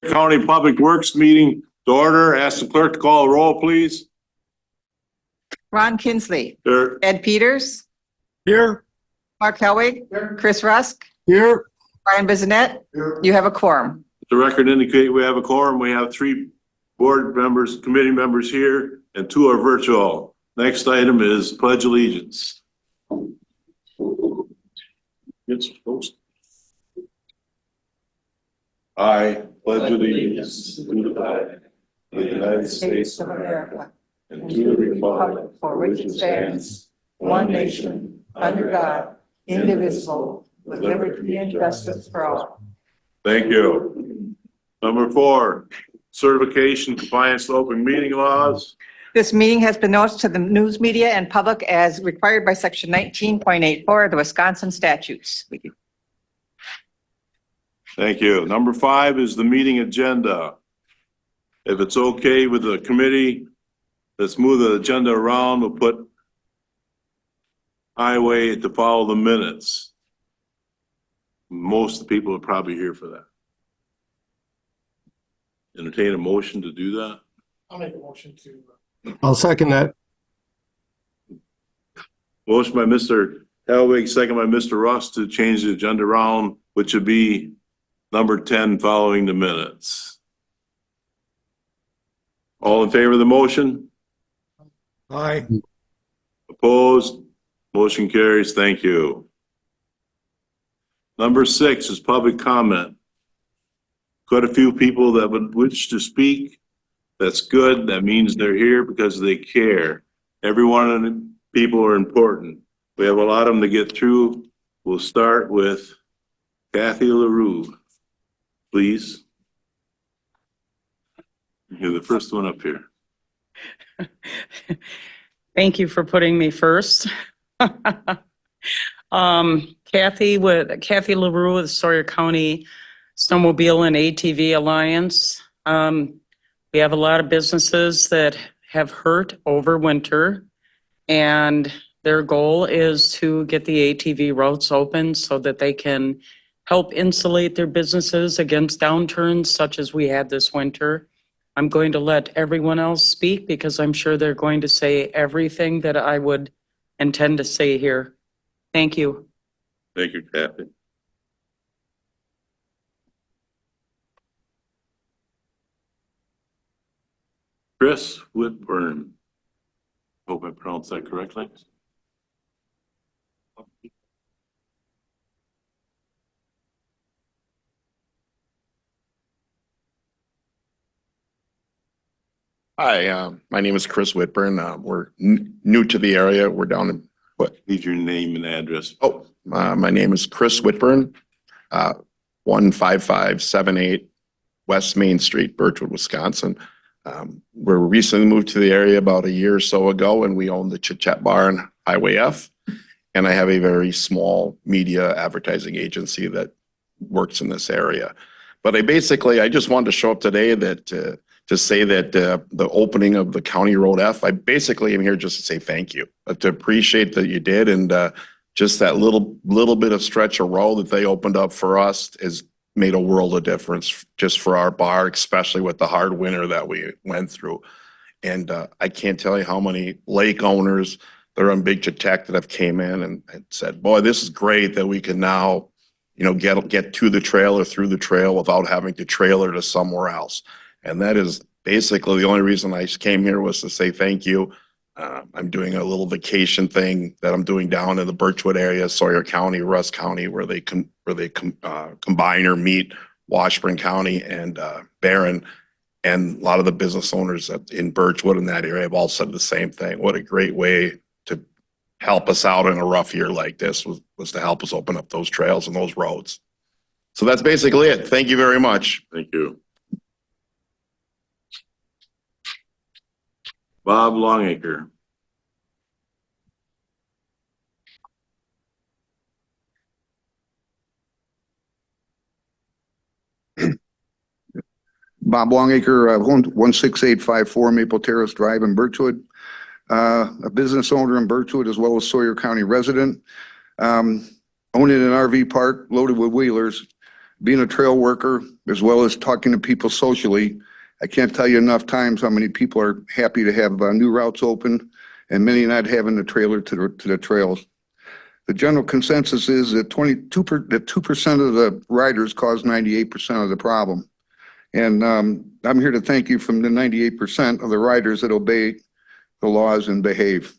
County Public Works meeting to order. Ask the clerk to call a roll, please. Ron Kinsley, Here. Ed Peters, Here. Mark Helwig, Chris Rusk, Here. Brian Bissonette. You have a quorum. The record indicate we have a quorum. We have 3 board members, committee members here, and 2 are virtual. Next item is pledge allegiance. It's supposed. I pledge allegiance to the flag of the United States of America and to the republic for which it stands, one nation, under God, indivisible, with liberty and justice for all. Thank you. Number 4, certification compliance to open meeting laws. This meeting has been noticed to the news media and public as required by section 19.84 of the Wisconsin statutes. Thank you. Number 5 is the meeting agenda. If it's okay with the committee, let's move the agenda around. We'll put highway to follow the minutes. Most of the people are probably here for that. Entertain a motion to do that. I'll make a motion to. I'll second that. Motion by Mr. Helwig, second by Mr. Russ to change the agenda around, which would be number 10 following the minutes. All in favor of the motion? Aye. Opposed? Motion carries. Thank you. Number 6 is public comment. Quite a few people that would wish to speak. That's good. That means they're here because they care. Every one of the people are important. We have a lot of them to get through. We'll start with Kathy LaRue, please. You're the first one up here. Thank you for putting me first. Kathy LaRue with Sawyer County Snowmobile and ATV Alliance. We have a lot of businesses that have hurt over winter, and their goal is to get the ATV routes open so that they can help insulate their businesses against downturns such as we had this winter. I'm going to let everyone else speak because I'm sure they're going to say everything that I would intend to say here. Thank you. Thank you, Kathy. Chris Whitburn. Hope I pronounced that correctly. Hi, my name is Chris Whitburn. We're new to the area. We're down in what? Need your name and address. Oh, my name is Chris Whitburn, 15578 West Main Street, Birchwood, Wisconsin. We're recently moved to the area about a year or so ago, and we own the Chit Chat Bar on Highway F. And I have a very small media advertising agency that works in this area. But I just wanted to show up today that to say that the opening of the County Road F, I basically am here just to say thank you, to appreciate that you did, and just that little bit of stretch of road that they opened up for us has made a world of difference just for our bar, especially with the hard winter that we went through. And I can't tell you how many lake owners that are on Big Chetek that have came in and said, boy, this is great that we can now, get to the trail or through the trail without having to trailer to somewhere else. And that is basically the only reason I came here was to say thank you. I'm doing a little vacation thing that I'm doing down in the Birchwood area, Sawyer County, Russ County, where they combine or meet Washburn County and Barron. And a lot of the business owners in Birchwood in that area have all said the same thing. What a great way to help us out in a rough year like this was to help us open up those trails and those roads. So that's basically it. Thank you very much. Thank you. Bob Longacre. Bob Longacre, 16854 Maple Terrace Drive in Birchwood. A business owner in Birchwood as well as Sawyer County resident. Owning an RV park loaded with wheelers. Being a trail worker, as well as talking to people socially, I can't tell you enough times how many people are happy to have new routes open and many not having the trailer to the trails. The general consensus is that 2% of the riders cause 98% of the problem. And I'm here to thank you from the 98% of the riders that obey the laws and behave.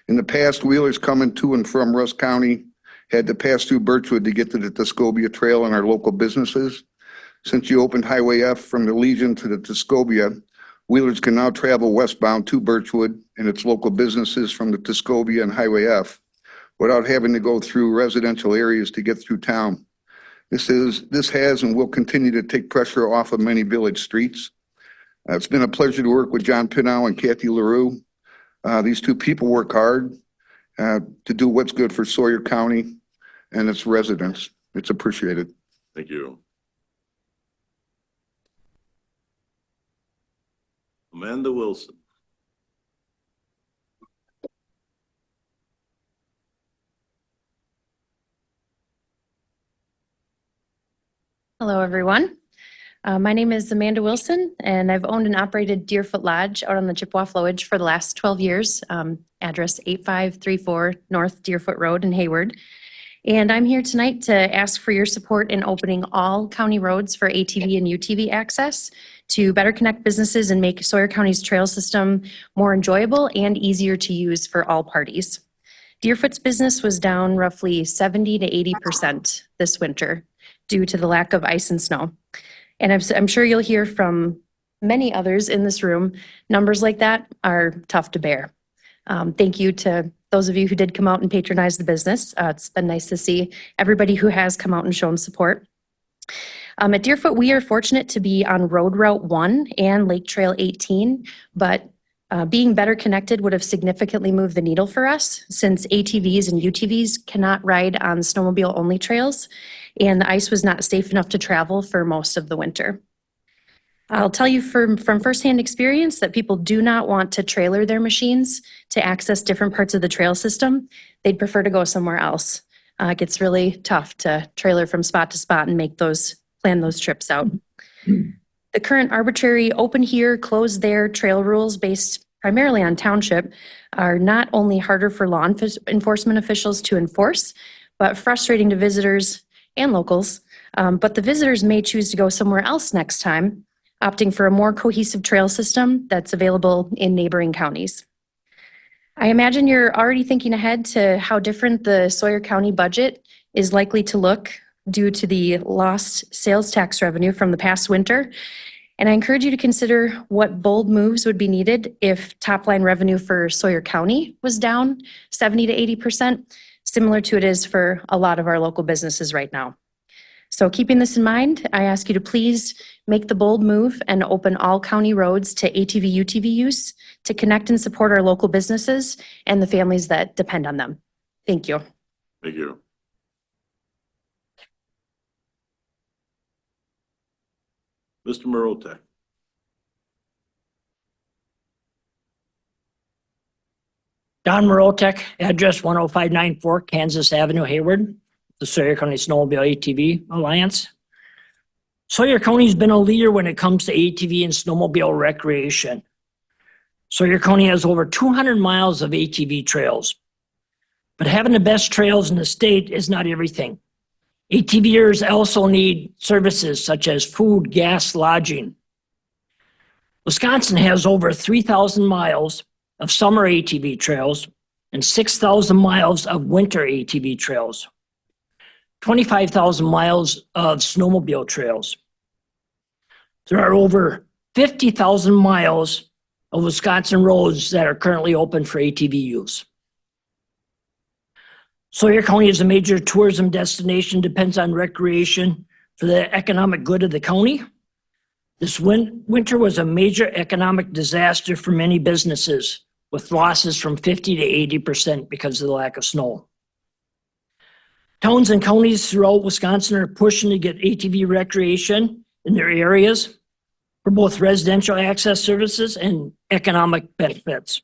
In the past, wheelers coming to and from Rusk County had to pass through Birchwood to get to the Tuscobia Trail and our local businesses. Since you opened Highway F from the Legion to the Tuscobia, wheelers can now travel westbound to Birchwood and its local businesses from the Tuscobia and Highway F without having to go through residential areas to get through town. This has and will continue to take pressure off of many village streets. It's been a pleasure to work with John Pinow and Kathy LaRue. These two people work hard to do what's good for Sawyer County and its residents. It's appreciated. Thank you. Amanda Wilson. Hello, everyone. My name is Amanda Wilson, and I've owned and operated Deerfoot Lodge out on the Chippewa Flowage for the last 12 years, address 8534 North Deerfoot Road in Hayward. And I'm here tonight to ask for your support in opening all county roads for ATV and UTV access to better connect businesses and make Sawyer County's trail system more enjoyable and easier to use for all parties. Deerfoot's business was down roughly 70 to 80% this winter due to the lack of ice and snow. And I'm sure you'll hear from many others in this room, numbers like that are tough to bear. Thank you to those of you who did come out and patronize the business. It's been nice to see everybody who has come out and shown support. At Deerfoot, we are fortunate to be on Road Route 1 and Lake Trail 18, but being better connected would have significantly moved the needle for us since ATVs and UTVs cannot ride on snowmobile-only trails, and the ice was not safe enough to travel for most of the winter. I'll tell you from firsthand experience that people do not want to trailer their machines to access different parts of the trail system. They'd prefer to go somewhere else. It gets really tough to trailer from spot to spot and plan those trips out. The current arbitrary open here, close there trail rules based primarily on township are not only harder for law enforcement officials to enforce, but frustrating to visitors and locals. But the visitors may choose to go somewhere else next time, opting for a more cohesive trail system that's available in neighboring counties. I imagine you're already thinking ahead to how different the Sawyer County budget is likely to look due to the lost sales tax revenue from the past winter. And I encourage you to consider what bold moves would be needed if top line revenue for Sawyer County was down 70 to 80%, similar to it is for a lot of our local businesses right now. So keeping this in mind, I ask you to please make the bold move and open all county roads to ATV, UTV use to connect and support our local businesses and the families that depend on them. Thank you. Thank you. Mr. Marotek. Don Marotek, address 10594 Kansas Avenue, Hayward, the Sawyer County Snowmobile ATV Alliance. Sawyer County's been a leader when it comes to ATV and snowmobile recreation. Sawyer County has over 200 miles of ATV trails. But having the best trails in the state is not everything. ATVers also need services such as food, gas, lodging. Wisconsin has over 3,000 miles of summer ATV trails and 6,000 miles of winter ATV trails, 25,000 miles of snowmobile trails. There are over 50,000 miles of Wisconsin roads that are currently open for ATV use. Sawyer County is a major tourism destination, depends on recreation for the economic good of the county. This winter was a major economic disaster for many businesses, with losses from 50 to 80% because of the lack of snow. Towns and counties throughout Wisconsin are pushing to get ATV recreation in their areas for both residential access services and economic benefits.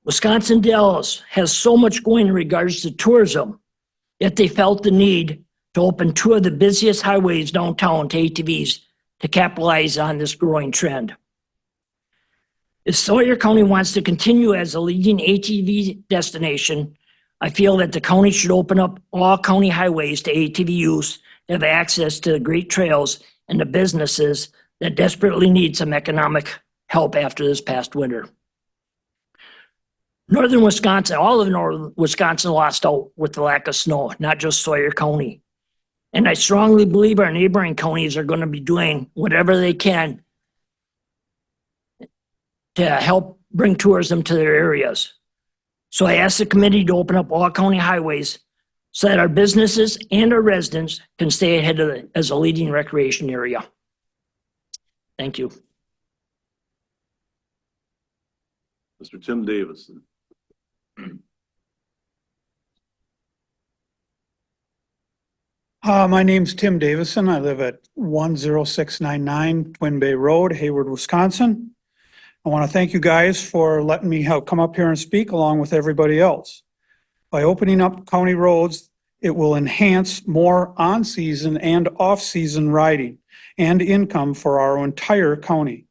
Wisconsin Dells has so much going in regards to tourism, yet they felt the need to open two of the busiest highways downtown to ATVs to capitalize on this growing trend. If Sawyer County wants to continue as a leading ATV destination, I feel that the county should open up all county highways to ATV use to have access to the great trails and the businesses that desperately need some economic help after this past winter. Northern Wisconsin, all of northern Wisconsin lost out with the lack of snow, not just Sawyer County. And I strongly believe our neighboring counties are going to be doing whatever they can to help bring tourism to their areas. So I ask the committee to open up all county highways so that our businesses and our residents can stay ahead of it as a leading recreation area. Thank you. Mr. Tim Davison. My name's Tim Davison. I live at 10699 Twin Bay Road, Hayward, Wisconsin. I want to thank you guys for letting me come up here and speak along with everybody else. By opening up county roads, it will enhance more on-season and off-season riding and income for our entire county,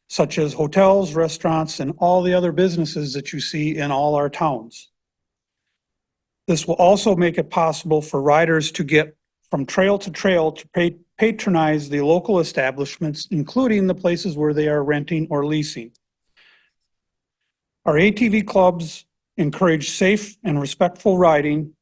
such as hotels, restaurants, and all the other businesses that you see in all our towns. This will also make it possible for riders to get from trail to patronize the local establishments, including the places where they are renting or leasing. Our ATV clubs encourage safe and respectful riding.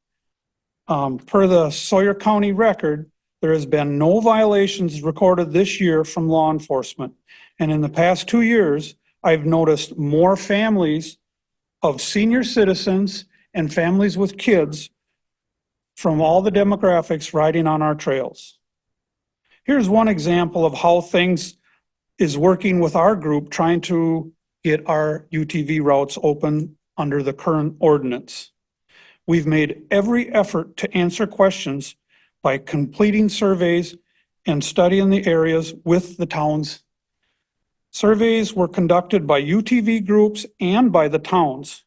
Per the Sawyer County record, there has been no violations recorded this year from law enforcement. And in the past 2 years, I've noticed more families of senior citizens and families with kids from all the demographics riding on our trails. Here's one example of how things is working with our group trying to get our UTV routes open under the current ordinance. We've made every effort to answer questions by completing surveys and studying the areas with the towns. Surveys were conducted by UTV groups and by the towns.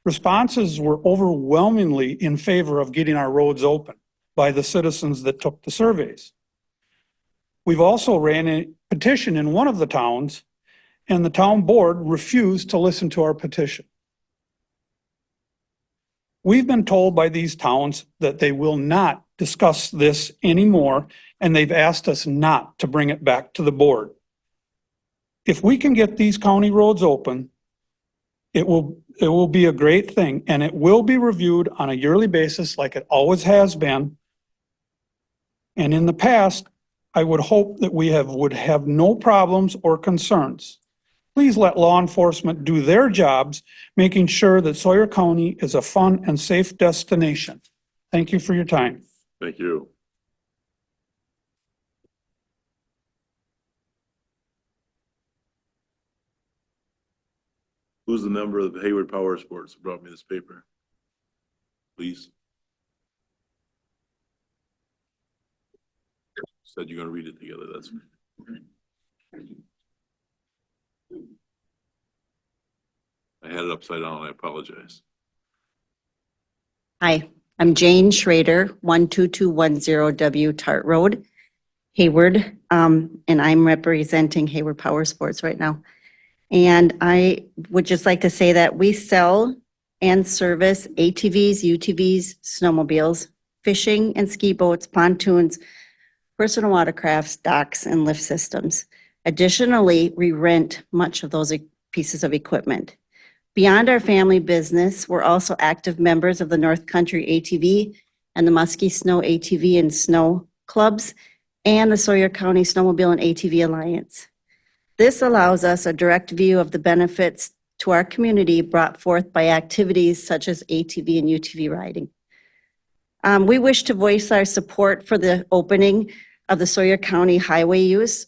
Responses were overwhelmingly in favor of getting our roads open by the citizens that took the surveys. We've also ran a petition in one of the towns, and the town board refused to listen to our petition. We've been told by these towns that they will not discuss this anymore, and they've asked us not to bring it back to the board. If we can get these county roads open, it will be a great thing, and it will be reviewed on a yearly basis like it always has been. And in the past, I would hope that we would have no problems or concerns. Please let law enforcement do their jobs, making sure that Sawyer County is a fun and safe destination. Thank you for your time. Thank you. Who's the member of the Hayward Power Sports that brought me this paper? Please. Said you're gonna read it together, that's. I had it upside down, I apologize. Hi, I'm Jane Schrader, 12210 Tart Road, Hayward, and I'm representing Hayward Power Sports right now. And I would just like to say that we sell and service ATVs, UTVs, snowmobiles, fishing and ski boats, pontoons, personal watercrafts, docks, and lift systems. Additionally, we rent much of those pieces of equipment. Beyond our family business, we're also active members of the North Country ATV and the Muskie Snow ATV and Snow Clubs and the Sawyer County Snowmobile and ATV Alliance. This allows us a direct view of the benefits to our community brought forth by activities such as ATV and UTV riding. We wish to voice our support for the opening of the Sawyer County highway use.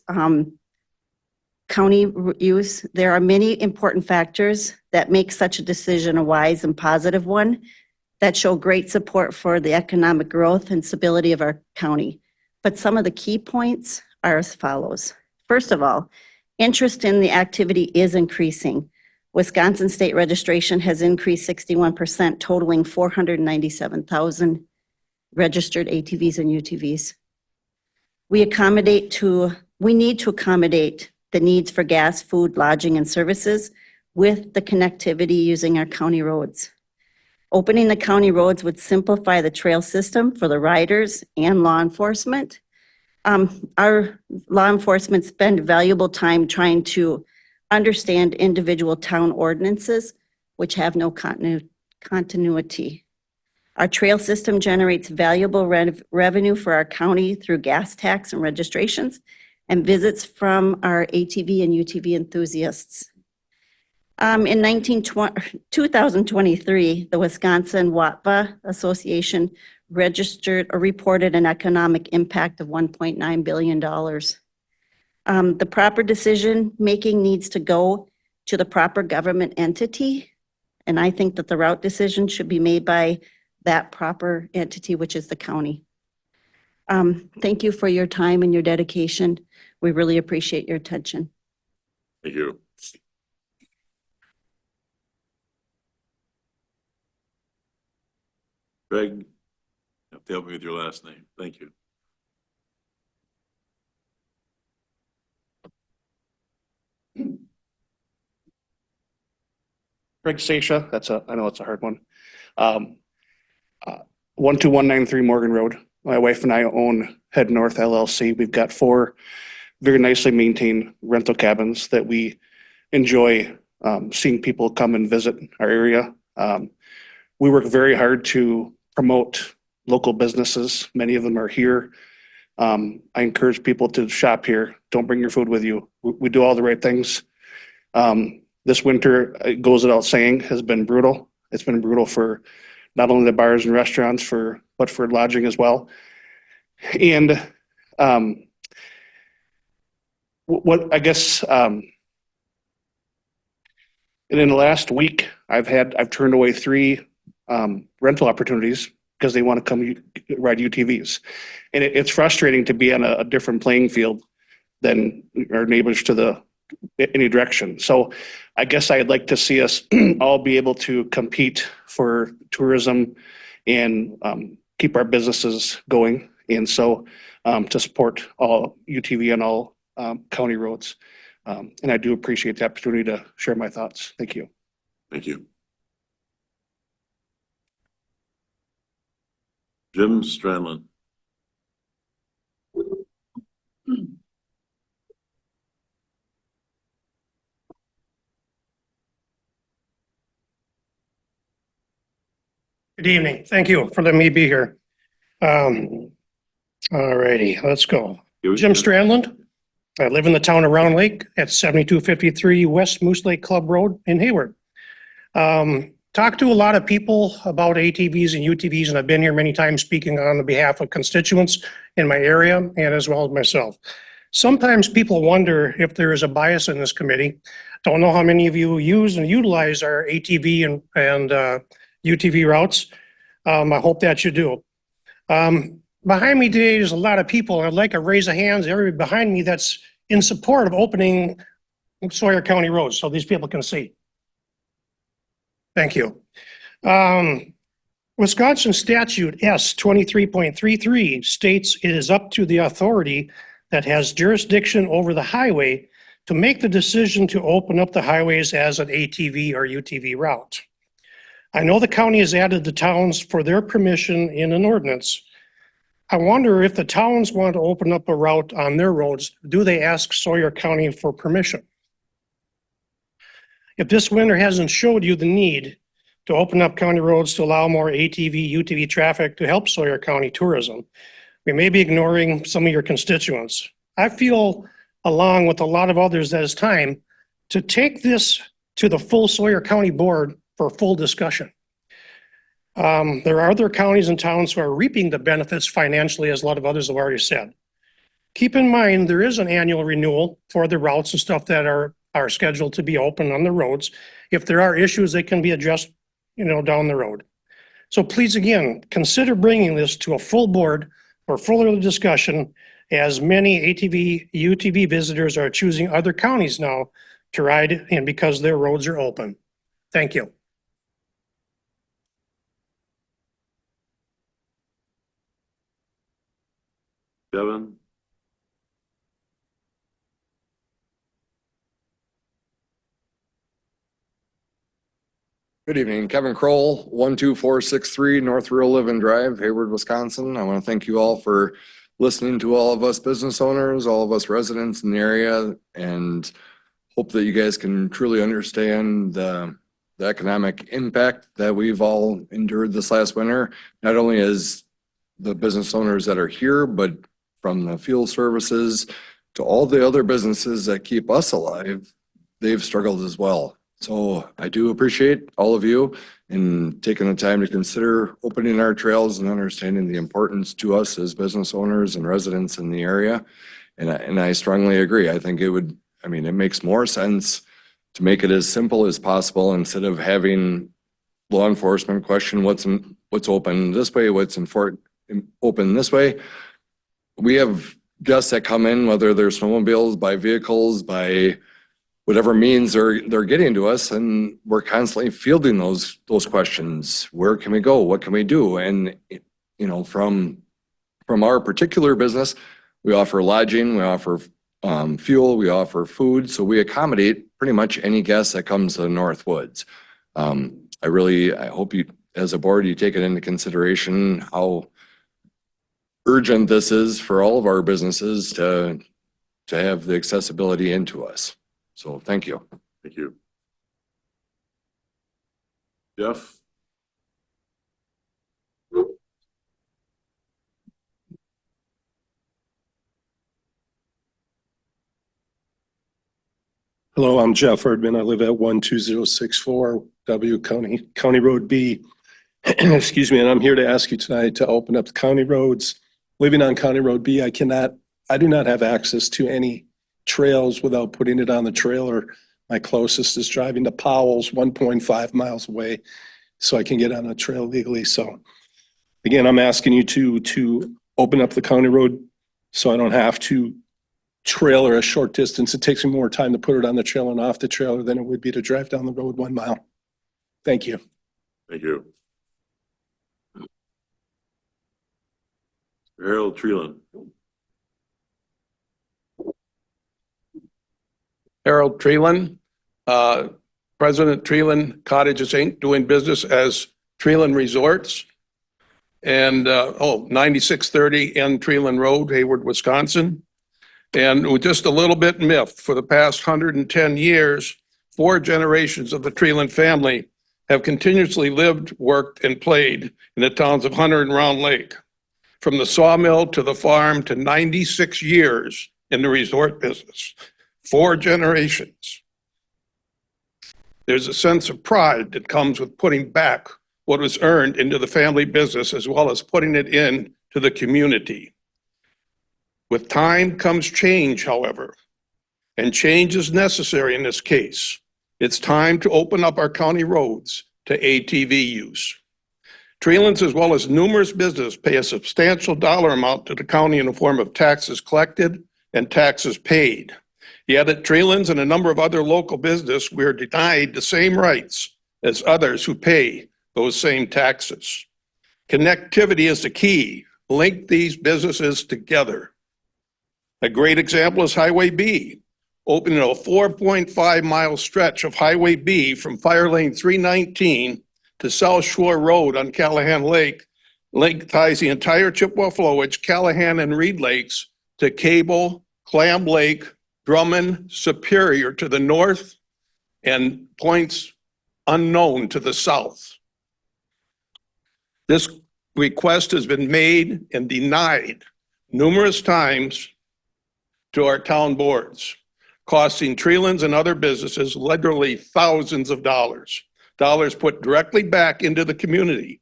There are many important factors that make such a decision a wise and positive one that show great support for the economic growth and stability of our county. But some of the key points are as follows. First of all, interest in the activity is increasing. Wisconsin state registration has increased 61%, totaling 497,000. registered ATVs and UTVs. We need to accommodate the needs for gas, food, lodging, and services with the connectivity using our county roads. Opening the county roads would simplify the trail system for the riders and law enforcement. Our law enforcement spend valuable time trying to understand individual town ordinances, which have no continuity. Our trail system generates valuable revenue for our county through gas tax and registrations and visits from our ATV and UTV enthusiasts. In 2023, the Wisconsin WATVA Association reported an economic impact of $1.9 billion. The proper decision-making needs to go to the proper government entity, and I think that the route decision should be made by that proper entity, which is the county. Thank you for your time and your dedication. We really appreciate your attention. Thank you. Greg, you have to help me with your last name. Thank you. Greg Sasha, I know it's a hard one. 12193 Morgan Road. My wife and I own Head North LLC. We've got 4 very nicely maintained rental cabins that we enjoy seeing people come and visit our area. We work very hard to promote local businesses. Many of them are here. I encourage people to shop here. Don't bring your food with you. We do all the right things. This winter, it goes without saying, has been brutal. It's been brutal for not only the bars and restaurants, but for lodging as well. And what I guess, and in the last week, I've turned away 3 rental opportunities because they want to come ride UTVs. And it's frustrating to be on a different playing field than our neighbors to any direction. So I guess I'd like to see us all be able to compete for tourism and keep our businesses going. And so to support all UTV and all county roads. And I do appreciate the opportunity to share my thoughts. Thank you. Thank you. Jim Stradlin. Good evening. Thank you for letting me be here. All righty, let's go. Jim Stradland. I live in the town of Round Lake at 7253 West Moose Lake Club Road in Hayward. Talked to a lot of people about ATVs and UTVs, and I've been here many times speaking on behalf of constituents in my area and as well as myself. Sometimes people wonder if there is a bias in this committee. Don't know how many of you use and utilize our ATV and UTV routes. I hope that you do. Behind me today is a lot of people. I'd like a raise of hands, everybody behind me that's in support of opening Sawyer County roads so these people can see. Thank you. Wisconsin statute S 23.33 states it is up to the authority that has jurisdiction over the highway to make the decision to open up the highways as an ATV or UTV route. I know the county has added the towns for their permission in an ordinance. I wonder if the towns want to open up a route on their roads, do they ask Sawyer County for permission? If this winter hasn't showed you the need to open up county roads to allow more ATV, UTV traffic to help Sawyer County tourism, we may be ignoring some of your constituents. I feel, along with a lot of others, that it's time to take this to the full Sawyer County Board for full discussion. There are other counties and towns who are reaping the benefits financially, as a lot of others have already said. Keep in mind, there is an annual renewal for the routes and stuff that are scheduled to be open on the roads. If there are issues, they can be addressed, down the road. So please, again, consider bringing this to a full board for further discussion, as many ATV, UTV visitors are choosing other counties now to ride in because their roads are open. Thank you. Kevin? Good evening, Kevin Kroll, 12463 North Real Living Drive, Hayward, Wisconsin. I want to thank you all for listening to all of us business owners, all of us residents in the area, and hope that you guys can truly understand the economic impact that we've all endured this last winter, not only as the business owners that are here, but from the fuel services to all the other businesses that keep us alive, they've struggled as well. So I do appreciate all of you in taking the time to consider opening our trails and understanding the importance to us as business owners and residents in the area. And I strongly agree. I think it makes more sense to make it as simple as possible instead of having law enforcement question what's open this way, open this way. We have guests that come in, whether they're snowmobiles, by vehicles, by whatever means they're getting to us, and we're constantly fielding those questions. Where can we go? What can we do? And from our particular business, we offer lodging, we offer fuel, we offer food, so we accommodate pretty much any guest that comes to the North Woods. I hope you, as a board, you take it into consideration how urgent this is for all of our businesses to have the accessibility into us. So thank you. Thank you. Jeff? Hello, I'm Jeff Erdman. I live at 12064 W County Road B. Excuse me, and I'm here to ask you tonight to open up the county roads. Living on County Road B, I do not have access to any trails without putting it on the trailer. My closest is driving to Powell's, 1.5 miles away, so I can get on a trail legally. So again, I'm asking you to open up the county road so I don't have to trailer a short distance. It takes me more time to put it on the trailer and off the trailer than it would be to drive down the road 1 mile. Thank you. Thank you. Harold Treeland. Harold Treeland, President Treeland Cottages Inc., doing business as Treeland Resorts. And 9630 N Treeland Road, Hayward, Wisconsin. And with just a little bit miffed, for the past 110 years, 4 generations of the Treeland family have continuously lived, worked, and played in the towns of Hunter and Round Lake. From the sawmill to the farm to 96 years in the resort business. 4 generations. There's a sense of pride that comes with putting back what was earned into the family business as well as putting it in to the community. With time comes change, however, and change is necessary in this case. It's time to open up our county roads to ATV use. Treelands, as well as numerous businesses, pay a substantial dollar amount to the county in the form of taxes collected and taxes paid. Yet at Treelands and a number of other local business, we are denied the same rights as others who pay those same taxes. Connectivity is the key. Link these businesses together. A great example is Highway B, opening a 4.5 mile stretch of Highway B from Fire Lane 319 to South Shore Road on Callahan Lake. Link ties the entire Chippewa Flowage, Callahan, and Reed Lakes to Cable, Clam Lake, Drummond, Superior to the north, and points unknown to the south. This request has been made and denied numerous times to our town boards, costing Treelands and other businesses literally thousands of dollars. Dollars put directly back into the community.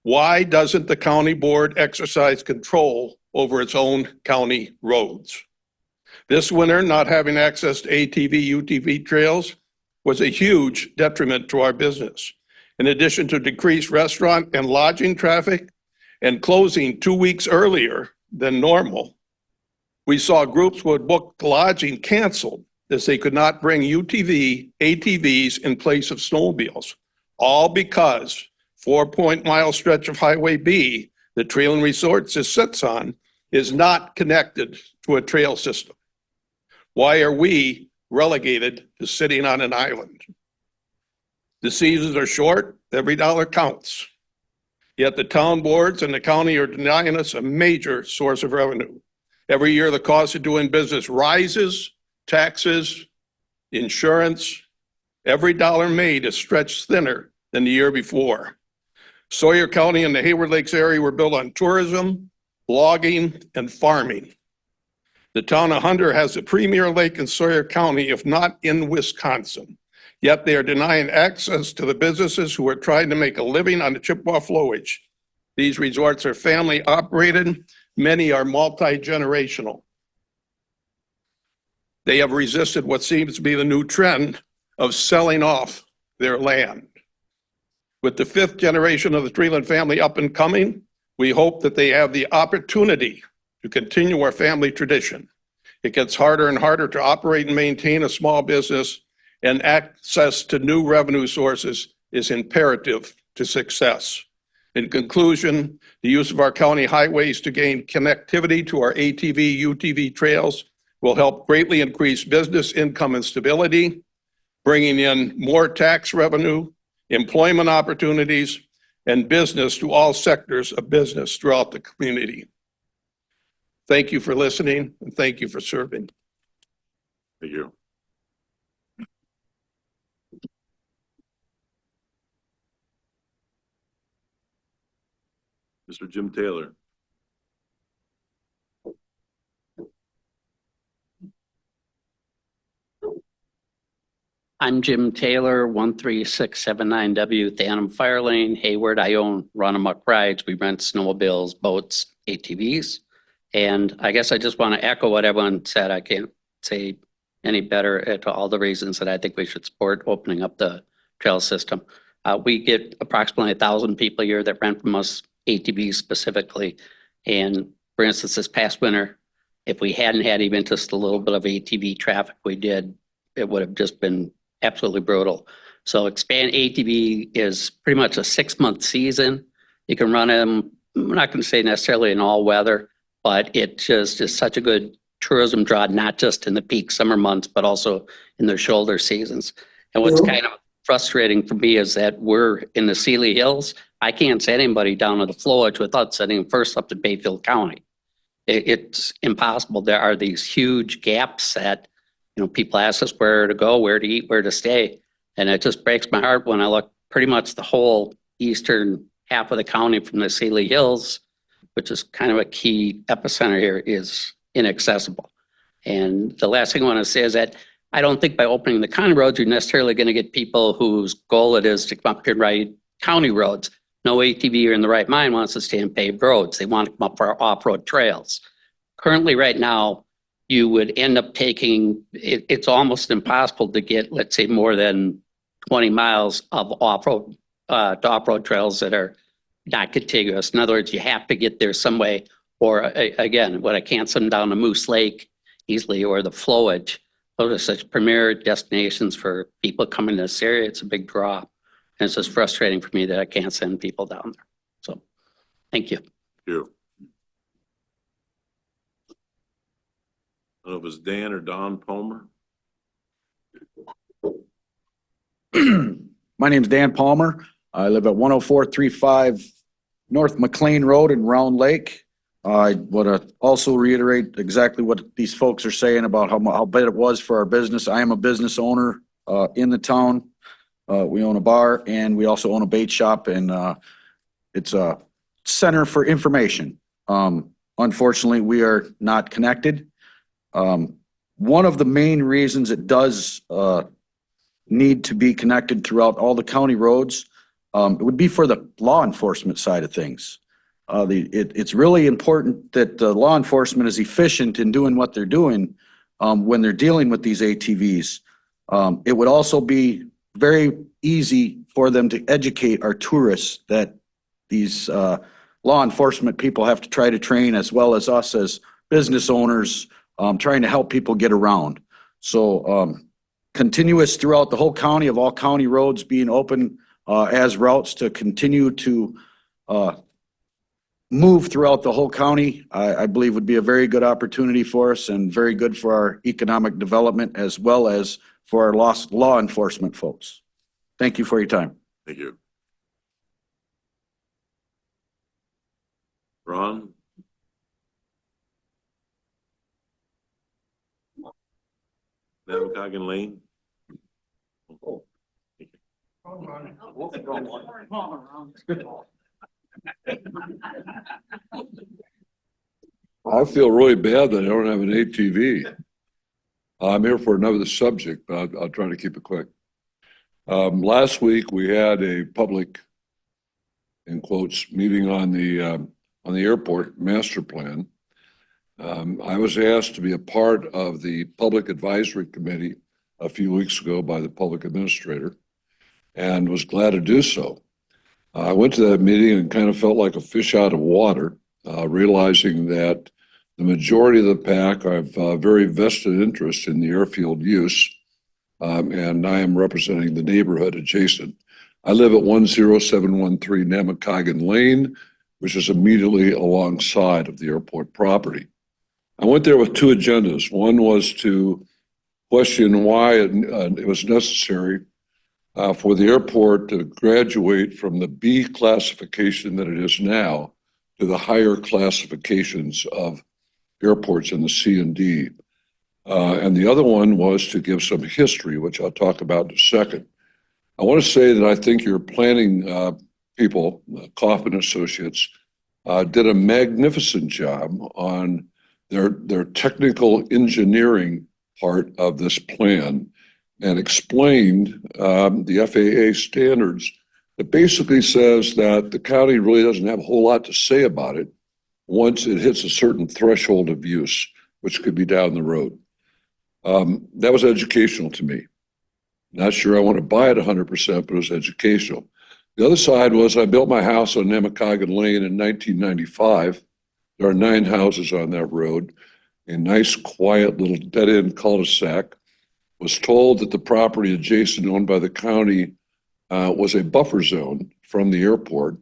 Why doesn't the county board exercise control over its own county roads? This winter, not having access to ATV, UTV trails was a huge detriment to our business. In addition to decreased restaurant and lodging traffic and closing 2 weeks earlier than normal, we saw groups would book lodging canceled as they could not bring ATVs in place of snowmobiles, all because 4-point mile stretch of Highway B that Treeland Resorts sits on is not connected to a trail system? Why are we relegated to sitting on an island? The seasons are short, every dollar counts. Yet the town boards and the county are denying us a major source of revenue. Every year, the cost of doing business rises, taxes, insurance. Every dollar made is stretched thinner than the year before. Sawyer County and the Hayward Lakes area were built on tourism, logging, and farming. The town of Hunter has the premier lake in Sawyer County, if not in Wisconsin. Yet they are denying access to the businesses who are trying to make a living on the Chippewa flowage. These resorts are family operated. Many are multi-generational. They have resisted what seems to be the new trend of selling off their land. With the 5th generation of the Treeland family up and coming, we hope that they have the opportunity to continue our family tradition. It gets harder and harder to operate and maintain a small business, and access to new revenue sources is imperative to success. In conclusion, the use of our county highways to gain connectivity to our ATV, UTV trails will help greatly increase business income and stability, bringing in more tax revenue, employment opportunities, and business to all sectors of business throughout the community. Thank you for listening, and thank you for serving. Thank you. Mr. Jim Taylor. I'm Jim Taylor, 13679W Thanem Fire Lane, Hayward. I own Run Amok Rides. We rent snowmobiles, boats, ATVs. And I guess I just want to echo what everyone said. I can't say any better to all the reasons that I think we should support opening up the trail system. We get approximately 1,000 people a year that rent from us, ATVs specifically. And for instance, this past winter, if we hadn't had even just a little bit of ATV traffic we did, it would have just been absolutely brutal. So expand ATV is pretty much a 6-month season. You can run them, I'm not going to say necessarily in all weather, but it just is such a good tourism draw, not just in the peak summer months, but also in the shoulder seasons. And what's kind of frustrating for me is that we're in the Sealy Hills. I can't send anybody down to the flowage without sending them first up to Bayfield County. It's impossible. There are these huge gaps that, you know, people ask us where to go, where to eat, where to stay. And it just breaks my heart when I look pretty much the whole eastern half of the county from the Sealy Hills, which is kind of a key epicenter here, is inaccessible. And the last thing I want to say is that I don't think by opening the county roads, you're necessarily going to get people whose goal it is to come up here and ride county roads. No ATV or in the right mind wants to stay on paved roads. They want to come up for our off-road trails. Currently, right now, you would end up taking, it's almost impossible to get, let's say, more than 20 miles of off-road to off-road trails that are not contiguous. In other words, you have to get there some way, or again, when I can't send them down to Moose Lake easily, or the flowage. Those are such premier destinations for people coming to this area. It's a big draw. And it's just frustrating for me that I can't send people down there. So, thank you. Thank you. I don't know if it was Dan or Don Palmer. My name's Dan Palmer. I live at 10435 North McLean Road in Round Lake. I would also reiterate exactly what these folks are saying about how bad it was for our business. I am a business owner in the town. We own a bar and we also own a bait shop, and it's a center for information. Unfortunately, we are not connected. One of the main reasons it does need to be connected throughout all the county roads, it would be for the law enforcement side of things. It's really important that the law enforcement is efficient in doing what they're doing when they're dealing with these ATVs. It would also be very easy for them to educate our tourists that these law enforcement people have to try to train, as well as us as business owners trying to help people get around. So continuous throughout the whole county, of all county roads being open as routes to continue to move throughout the whole county, I believe would be a very good opportunity for us and very good for our economic development as well as for our law enforcement folks. Thank you for your time. Thank you. Ron? Namakogon Lane? I feel really bad that I don't have an ATV. I'm here for another subject, but I'll try to keep it quick. Last week, we had a public, in quotes, meeting on the airport master plan. I was asked to be a part of the Public Advisory Committee a few weeks ago by the public administrator and was glad to do so. I went to that meeting and kind of felt like a fish out of water, realizing that the majority of the pack have very vested interest in the airfield use, and I am representing the neighborhood adjacent. I live at 10713 Namakogon Lane, which is immediately alongside of the airport property. I went there with two agendas. One was to question why it was necessary for the airport to graduate from the B classification that it is now to the higher classifications of airports in the C and D. And the other one was to give some history, which I'll talk about in a second. I want to say that I think your planning people, Kaufman Associates, did a magnificent job on their technical engineering part of this plan and explained the FAA standards that basically says that the county really doesn't have a whole lot to say about it once it hits a certain threshold of use, which could be down the road. That was educational to me. Not sure I want to buy it 100%, but it was educational. The other side was I built my house on Namakogon Lane in 1995. There are 9 houses on that road, a nice, quiet little dead-end cul-de-sac. Was told that the property adjacent owned by the county was a buffer zone from the airport,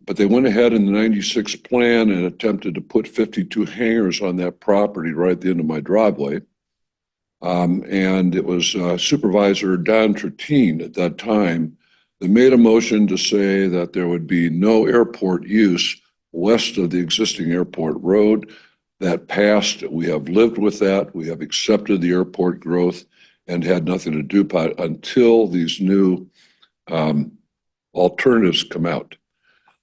but they went ahead in the 96 plan and attempted to put 52 hangars on that property right at the end of my driveway. And it was Supervisor Don Trettine at that time that made a motion to say that there would be no airport use west of the existing airport road. That passed. We have lived with that. We have accepted the airport growth and had nothing to do about it until these new alternatives come out.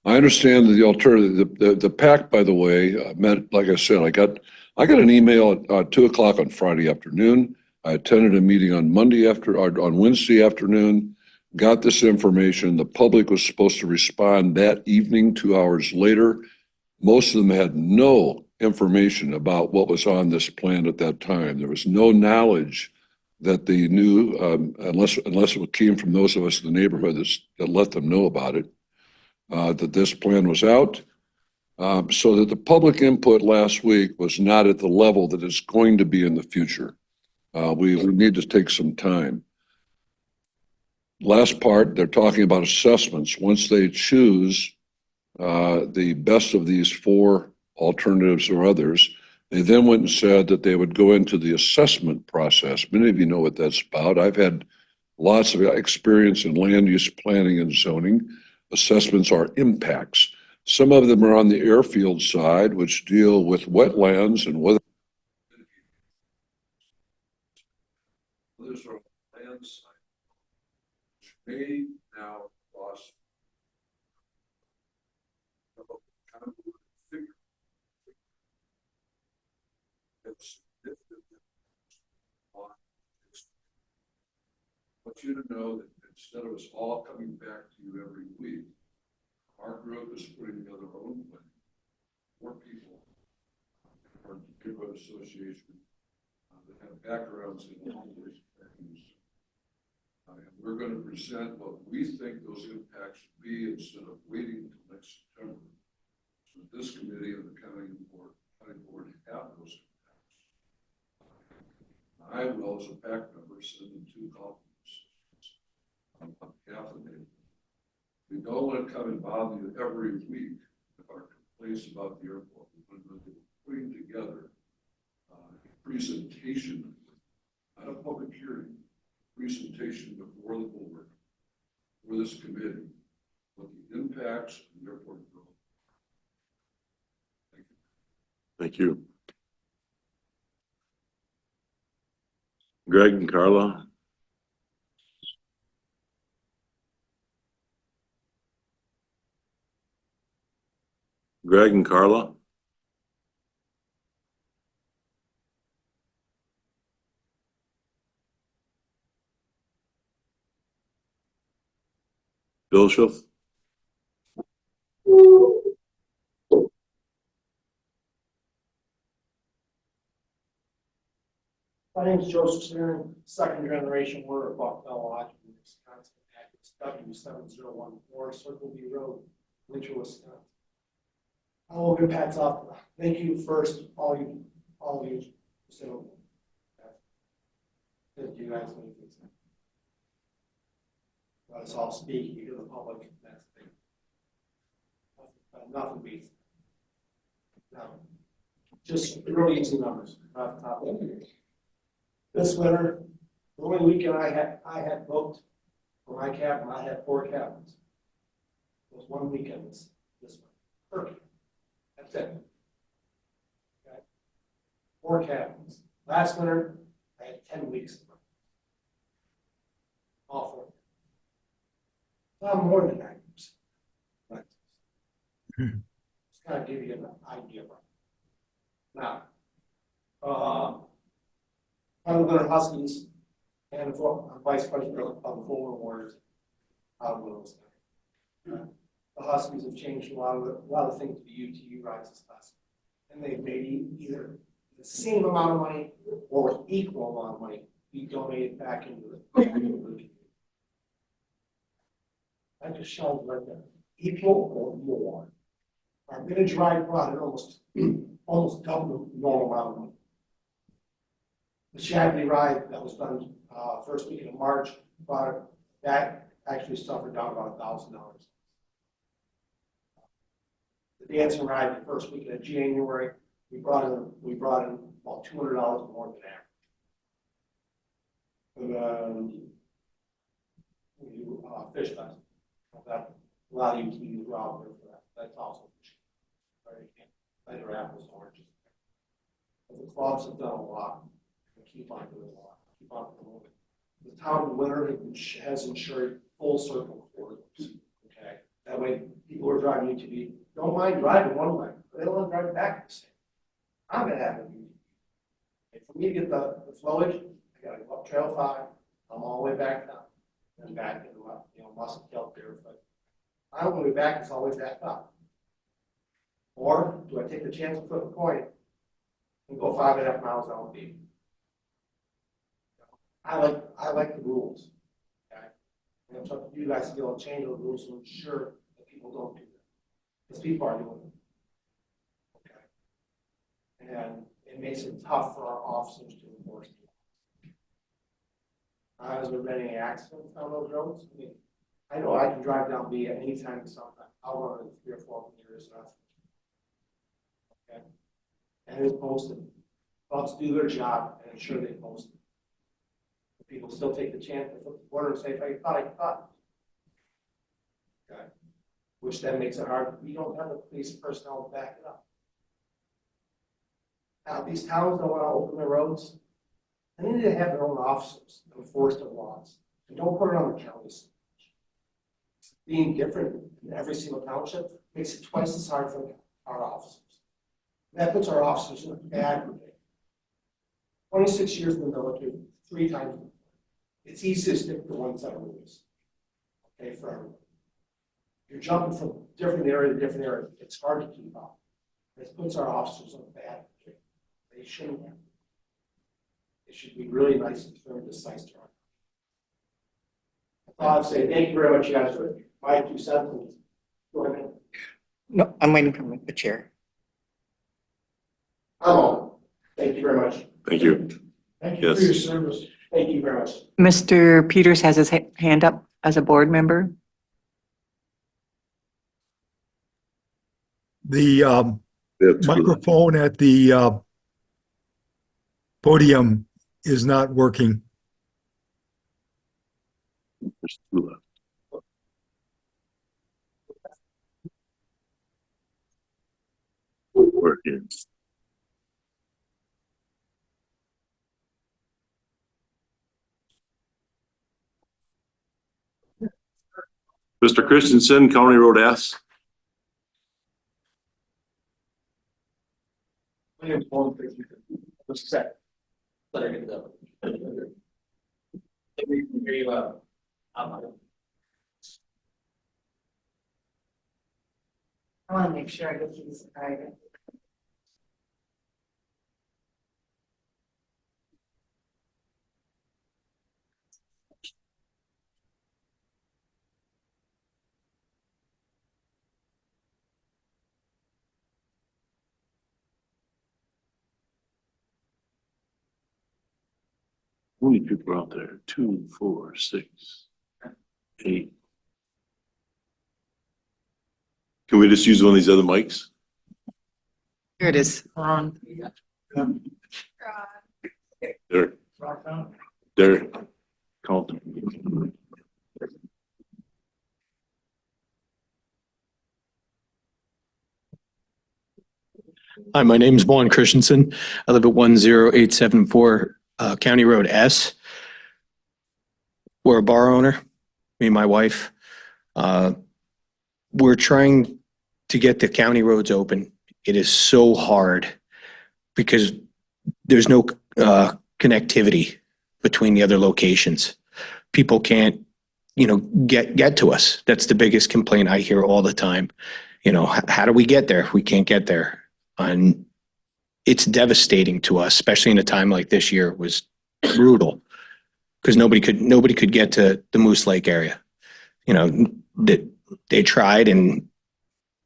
I understand that the alternative, the PAC, by the way, meant, like I said, I got an email at 2:00 on Friday afternoon. I attended a meeting on Wednesday afternoon, got this information. The public was supposed to respond that evening, 2 hours later. Most of them had no information about what was on this plan at that time. There was no knowledge that the new, unless it came from those of us in the neighborhood that let them know about it, that this plan was out. So that the public input last week was not at the level that it's going to be in the future. We need to take some time. Last part, they're talking about assessments. Once they choose the best of these 4 alternatives or others, they then went and said that they would go into the assessment process. Many of you know what that's about. I've had lots of experience in land use planning and zoning. Assessments are impacts. Some of them are on the airfield side, which deal with wetlands and whether others are on the land side, which may now cost I want you to know that instead of us all coming back to you every week, our group is putting together our own plan. 4 people, our neighborhood association, that have backgrounds in all these things. And we're going to present what we think those impacts should be instead of waiting until next September. So this committee and the county board have those impacts. I will, as a PAC member, send them 2 copies on behalf of the neighborhood. We don't want to come and bother you every week with our place about the airport. We're putting together a presentation, not a public hearing, presentation before the board, for this committee, what the impacts of the airport will. Thank you. Greg and Carla? Greg and Carla? Joseph? My name is Joseph Spearing, second generation Warder of Bucknell Lodge, Wisconsin, address W7014, Circle B Road, Winter, Wisconsin. I will get Pat's up. Thank you first, all of you. So, thank you guys. Let us all speak to the public. That's the thing. Nothing beats. Now, just really easy numbers off the top of it. This winter, the only weekend I had booked for my cabin, I had 4 cabins. It was one weekend this winter. Perfect. That's it. Okay. 4 cabins. Last winter, I had 10 weeks. All 4. Not more than 90%. Right. Just kind of give you an idea. Now, I'm the Huskies and I'm vice president of the Fulton Warriors out of Willis County. The Huskies have changed a lot of things to the UTU rides this past, and they've made either the same amount of money or equal amount of money be donated back into the community. I just showed right there, equal or more. Our vintage ride brought in almost double the normal amount of money. The Shagley ride that was done first weekend of March brought it, that actually suffered down about $1,000. The dancing ride the first weekend of January, we brought in about $200 more than average. We do Fish Fest. That a lot of UTVs go out there for that. That's also better apples and oranges. But the clubs have done a lot. Keep on doing a lot. Keep on doing it. The town of Winter has insured full circle corridors. Okay, that way people who are driving UTV don't mind driving one way, but they don't want to drive back the same. I'm gonna have a UTV. For me to get the flowage, I gotta go up Trail 5. I'm all the way back down and back into Muscle Hill there. But I don't want to be back. It's all the way back up. Or do I take the chance of Flip Point and go 5.5 miles down the beach? I like the rules. Okay? And it's up to you guys to be able to change those rules to ensure that people don't do that. Because people are doing it. Okay. And it makes it tough for our officers to enforce it. Has there been any accidents on those roads? I mean, I know I can drive down B at any time sometime. I'll run it 3 or 4 years. Okay. And it's posted. Folks do their job and ensure they post it. People still take the chance to flip the border and say, I thought. Okay. Which then makes it hard. We don't have the police personnel to back it up. Now, these towns don't want to open their roads. They need to have their own officers to enforce the laws. And don't put it on the counties. Being different in every single township makes it twice as hard for our officers. That puts our officers in a bad way. 26 years in the military, 3 times. It's easy to stick to one set of rules. Okay, for everyone. You're jumping from different area to different area. It's hard to keep up. It puts our officers in a bad way. They shouldn't have. It should be really nice and firm, decisive. I'd say thank you very much, you guys, for my 2 cents. Go ahead. No, I'm waiting for the chair. I'm on. Thank you very much. Thank you. Thank you for your service. Thank you very much. Mr. Peters has his hand up as a board member. The microphone at the podium is not working. Working. Mr. Christensen, County Road S. I want to make sure I get these right. How many people are out there? 2, 4, 6, 8. Can we just use one of these other mics? Here it is. Derek. Derek. Count. Hi, my name is Vaughn Christensen. I live at 10874 County Road S. We're a bar owner, me and my wife. We're trying to get the county roads open. It is so hard because there's no connectivity between the other locations. People can't, get to us. That's the biggest complaint I hear all the time. How do we get there? We can't get there. And it's devastating to us, especially in a time like this year. It was brutal because nobody could get to the Moose Lake area. They tried and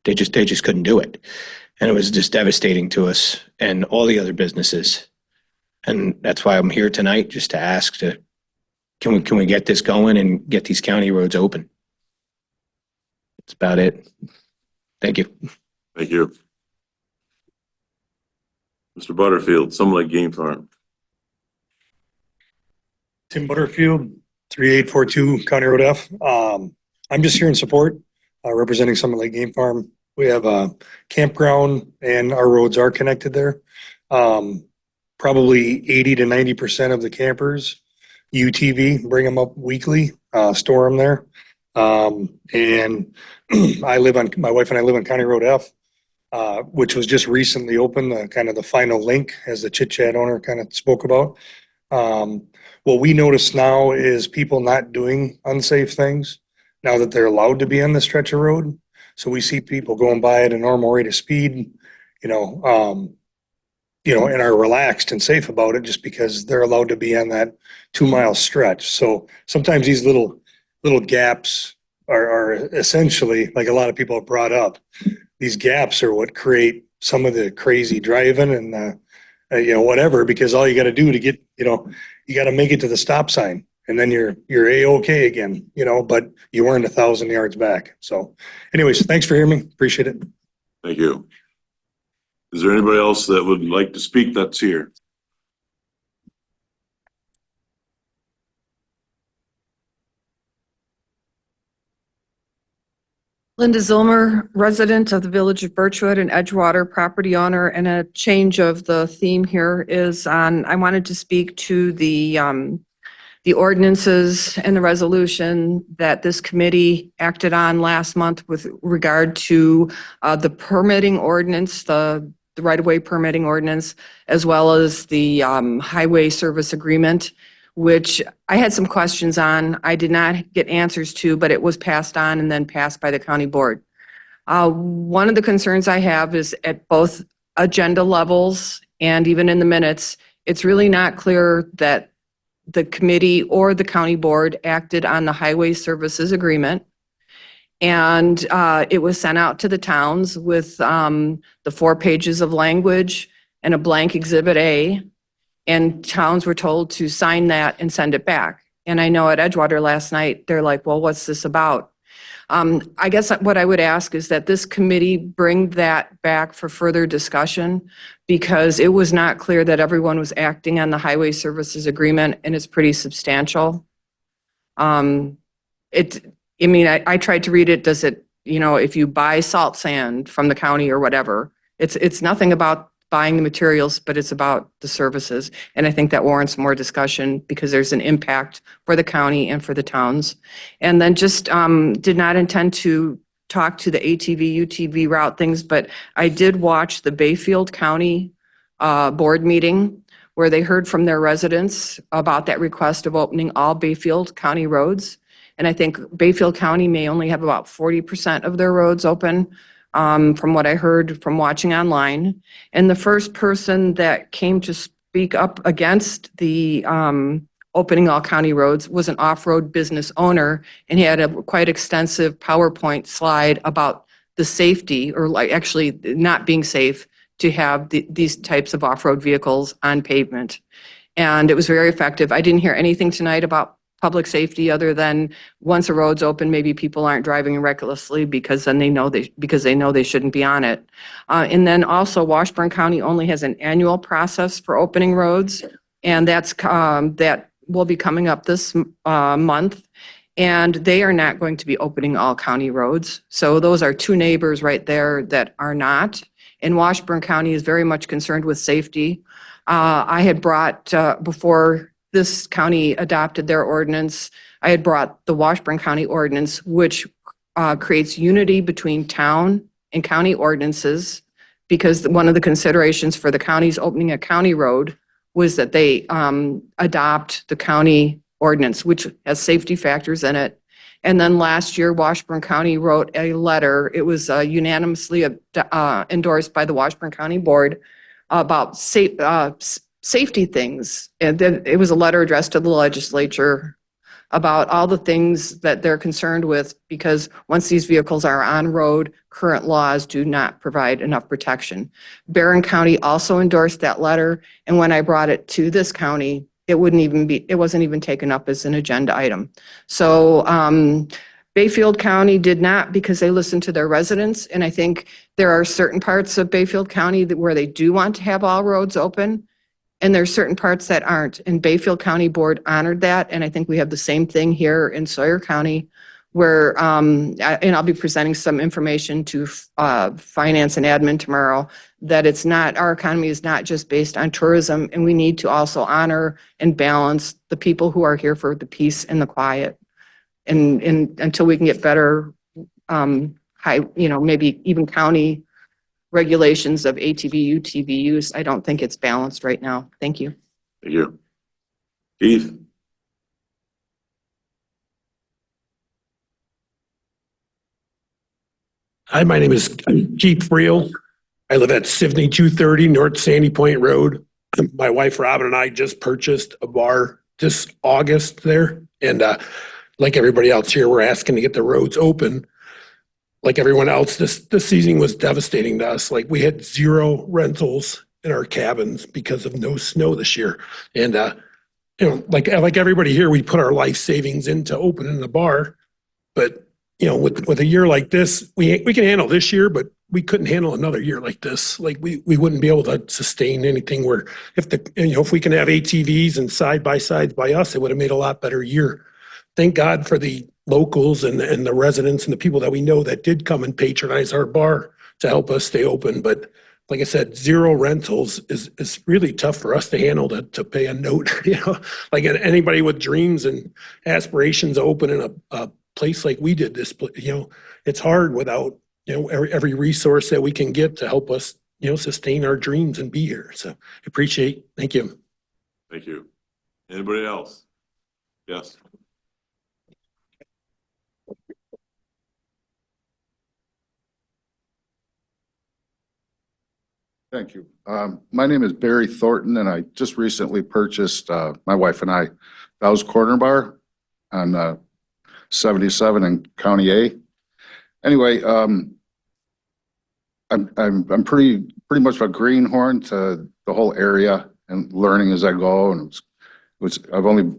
they just couldn't do it. And it was just devastating to us and all the other businesses. And that's why I'm here tonight, just to ask can we get this going and get these county roads open? That's about it. Thank you. Thank you. Mr. Butterfield, Summit Lake Game Farm. Tim Butterfield, 3842 County Road F. I'm just here in support, representing Summit Lake Game Farm. We have a campground and our roads are connected there. Probably 80 to 90% of the campers, UTV, bring them up weekly, store them there. And my wife and I live on County Road F, which was just recently opened, kind of the final link, as the Chit Chat owner kind of spoke about. What we notice now is people not doing unsafe things now that they're allowed to be on the stretch of road. So we see people going by at a normal rate of speed, and are relaxed and safe about it just because they're allowed to be on that 2-mile stretch. So sometimes these little gaps are essentially, like a lot of people have brought up, these gaps are what create some of the crazy driving and, whatever, because all you got to do to get, you got to make it to the stop sign and then you're A-okay again, but you weren't 1,000 yards back. So anyways, thanks for hearing me. Appreciate it. Thank you. Is there anybody else that would like to speak that's here? Linda Zilmer, resident of the Village of Birchwood and Edgewater, property owner, and a change of the theme here is I wanted to speak to the ordinances and the resolution that this committee acted on last month with regard to the permitting ordinance, the right-of-way permitting ordinance, as well as the highway service agreement, which I had some questions on. I did not get answers to, but it was passed on and then passed by the county board. One of the concerns I have is at both agenda levels and even in the minutes, it's really not clear that the committee or the county board acted on the highway services agreement. And it was sent out to the towns with the 4 pages of language and a blank Exhibit A. And towns were told to sign that and send it back. And I know at Edgewater last night, they're like, well, what's this about? I guess what I would ask is that this committee bring that back for further discussion because it was not clear that everyone was acting on the highway services agreement and it's pretty substantial. I tried to read it. Does it, if you buy salt sand from the county or whatever, it's nothing about buying the materials, but it's about the services. And I think that warrants more discussion because there's an impact for the county and for the towns. And then just did not intend to talk to the ATV, UTV route things, but I did watch the Bayfield County board meeting where they heard from their residents about that request of opening all Bayfield County roads. And I think Bayfield County may only have about 40% of their roads open. From what I heard from watching online. And the first person that came to speak up against the opening all county roads was an off-road business owner, and he had a quite extensive PowerPoint slide about the safety, or like actually not being safe to have these types of off-road vehicles on pavement. And it was very effective. I didn't hear anything tonight about public safety other than once a road's open, maybe people aren't driving recklessly because then they know they shouldn't be on it. And then also Washburn County only has an annual process for opening roads, and that will be coming up this month. And they are not going to be opening all county roads. So those are two neighbors right there that are not. And Washburn County is very much concerned with safety. I had brought before this county adopted their ordinance, I had brought the Washburn County ordinance, which creates unity between town and county ordinances, because one of the considerations for the counties opening a county road was that they adopt the county ordinance, which has safety factors in it. And then last year, Washburn County wrote a letter. It was unanimously endorsed by the Washburn County Board about safety things. And then it was a letter addressed to the legislature about all the things that they're concerned with, because once these vehicles are on road, current laws do not provide enough protection. Barron County also endorsed that letter. And when I brought it to this county, it wasn't even taken up as an agenda item. So Bayfield County did not, because they listened to their residents. And I think there are certain parts of Bayfield County where they do want to have all roads open. And there's certain parts that aren't, and Bayfield County Board honored that. And I think we have the same thing here in Sawyer County, where, and I'll be presenting some information to finance and admin tomorrow, that our economy is not just based on tourism, and we need to also honor and balance the people who are here for the peace and the quiet. And until we can get better, maybe even county regulations of ATV, UTV use, I don't think it's balanced right now. Thank you. Thank you. Keith? Hi, my name is Keith Friel. I live at 7230 North Sandy Point Road. My wife Robin and I just purchased a bar this August there. And like everybody else here, we're asking to get the roads open. Like everyone else, this season was devastating to us. Like we had 0 rentals in our cabins because of no snow this year. And, like everybody here, we put our life savings into opening the bar. But, with a year like this, we can handle this year, but we couldn't handle another year like this. Like we wouldn't be able to sustain anything where if we can have ATVs and side by sides by us, it would have made a lot better year. Thank God for the locals and the residents and the people that we know that did come and patronize our bar to help us stay open. But like I said, 0 rentals is really tough for us to handle to pay a note. Like anybody with dreams and aspirations to open in a place like we did this, it's hard without, every resource that we can get to help us, sustain our dreams and be here. So appreciate. Thank you. Thank you. Anybody else? Yes. Thank you. My name is Barry Thornton, and I just recently purchased, my wife and I, Dow's Corner Bar on 77 in County A. Anyway, I'm pretty much a greenhorn to the whole area and learning as I go. And I've only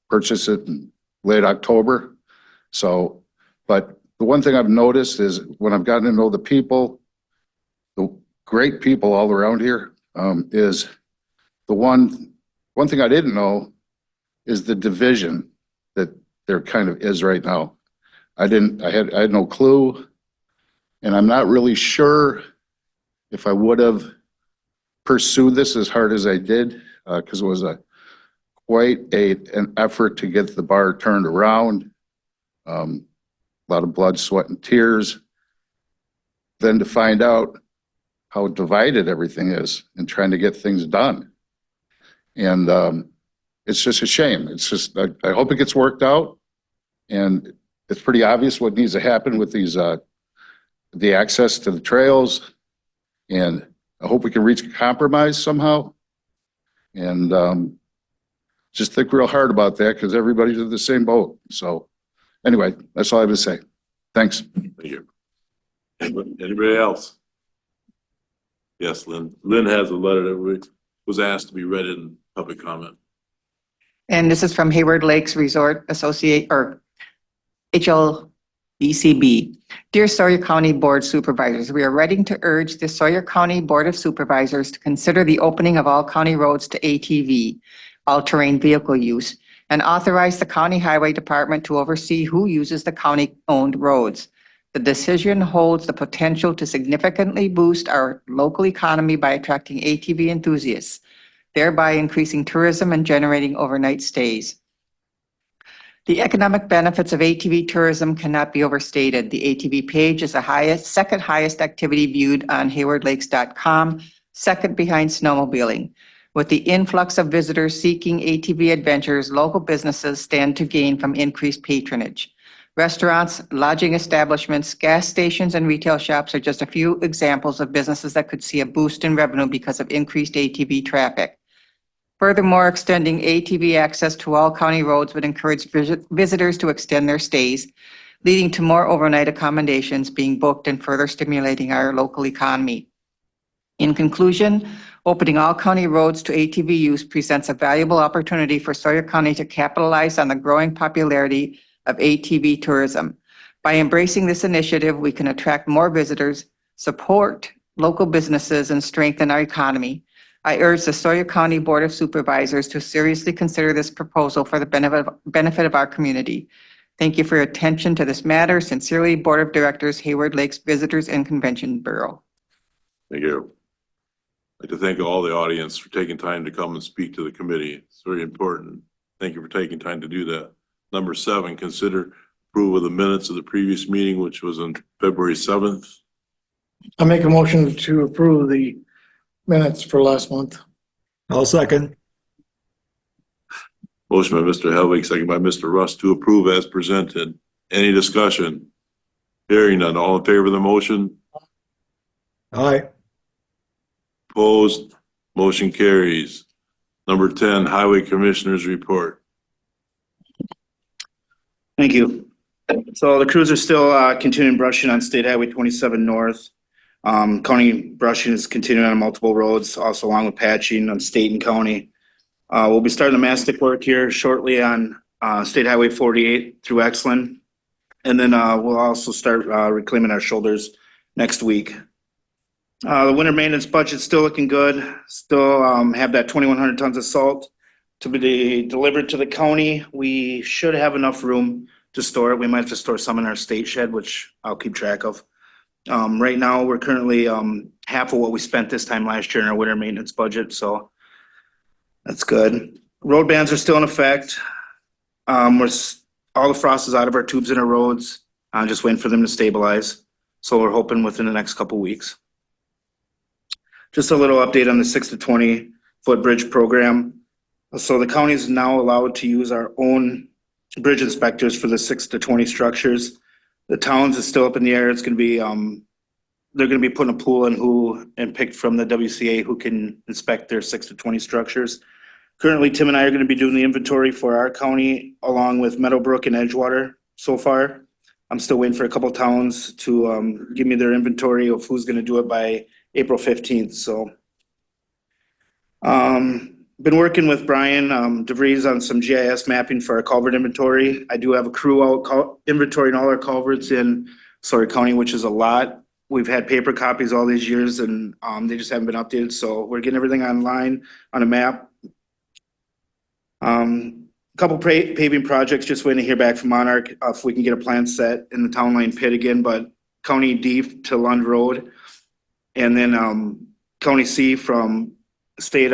purchased it in late October, so But the one thing I've noticed is when I've gotten to know the people, the great people all around here, is the one thing I didn't know is the division that there kind of is right now. I had no clue. And I'm not really sure if I would have pursued this as hard as I did, because it was quite an effort to get the bar turned around. A lot of blood, sweat, and tears. Then to find out how divided everything is and trying to get things done. And it's just a shame. It's just, I hope it gets worked out. And it's pretty obvious what needs to happen with these, the access to the trails. And I hope we can reach a compromise somehow. And just think real hard about that because everybody's in the same boat. So anyway, that's all I have to say. Thanks. Thank you. Anybody else? Yes, Lynn. Lynn has a letter that was asked to be read in public comment. And this is from Hayward Lakes Resort Associate, or HLBCB. Dear Sawyer County Board Supervisors, we are writing to urge the Sawyer County Board of Supervisors to consider the opening of all county roads to ATV, all-terrain vehicle use, and authorize the county highway department to oversee who uses the county-owned roads. The decision holds the potential to significantly boost our local economy by attracting ATV enthusiasts, thereby increasing tourism and generating overnight stays. The economic benefits of ATV tourism cannot be overstated. The ATV page is the second highest activity viewed on haywardlakes.com, second behind snowmobiling. With the influx of visitors seeking ATV adventures, local businesses stand to gain from increased patronage. Restaurants, lodging establishments, gas stations, and retail shops are just a few examples of businesses that could see a boost in revenue because of increased ATV traffic. Furthermore, extending ATV access to all county roads would encourage visitors to extend their stays, leading to more overnight accommodations being booked and further stimulating our local economy. In conclusion, opening all county roads to ATV use presents a valuable opportunity for Sawyer County to capitalize on the growing popularity of ATV tourism. By embracing this initiative, we can attract more visitors, support local businesses, and strengthen our economy. I urge the Sawyer County Board of Supervisors to seriously consider this proposal for the benefit of our community. Thank you for your attention to this matter. Sincerely, Board of Directors, Hayward Lakes Visitors and Convention Bureau. Thank you. I'd like to thank all the audience for taking time to come and speak to the committee. It's very important. Thank you for taking time to do that. Number 7, consider approval of the minutes of the previous meeting, which was on February 7th. I make a motion to approve the minutes for last month. I'll second. Motion by Mr. Helvig, second by Mr. Rust to approve as presented. Any discussion? Hearing none. All in favor of the motion? Aye. Opposed? Motion carries. Number 10, Highway Commissioners Report. Thank you. So the crews are still continuing brushing on State Highway 27 North. County brushing is continuing on multiple roads, also along with patching on state and county. We'll be starting the mastic work here shortly on State Highway 48 through Exlin. And then we'll also start reclaiming our shoulders next week. The winter maintenance budget's still looking good. Still have that 2,100 tons of salt to be delivered to the county. We should have enough room to store it. We might have to store some in our state shed, which I'll keep track of. Right now, we're currently half of what we spent this time last year in our winter maintenance budget, so that's good. Road bans are still in effect. All the frost is out of our tubes in our roads. I'm just waiting for them to stabilize. So we're hoping within the next couple weeks. Just a little update on the 6 to 20 foot bridge program. So the county is now allowed to use our own bridge inspectors for the 6 to 20 structures. The towns is still up in the air. It's going to be, they're going to be putting a pool in and picked from the WCA who can inspect their 6 to 20 structures. Currently, Tim and I are going to be doing the inventory for our county along with Meadowbrook and Edgewater so far. I'm still waiting for a couple towns to give me their inventory of who's going to do it by April 15th. So been working with Brian DeVries on some GIS mapping for our culvert inventory. I do have a crew out inventorying all our culverts in Sawyer County, which is a lot. We've had paper copies all these years and they just haven't been updated. So we're getting everything online on a map. Couple paving projects, just waiting to hear back from Monarch if we can get a plan set in the town line pit again, but County D to Lund Road. And then County C from State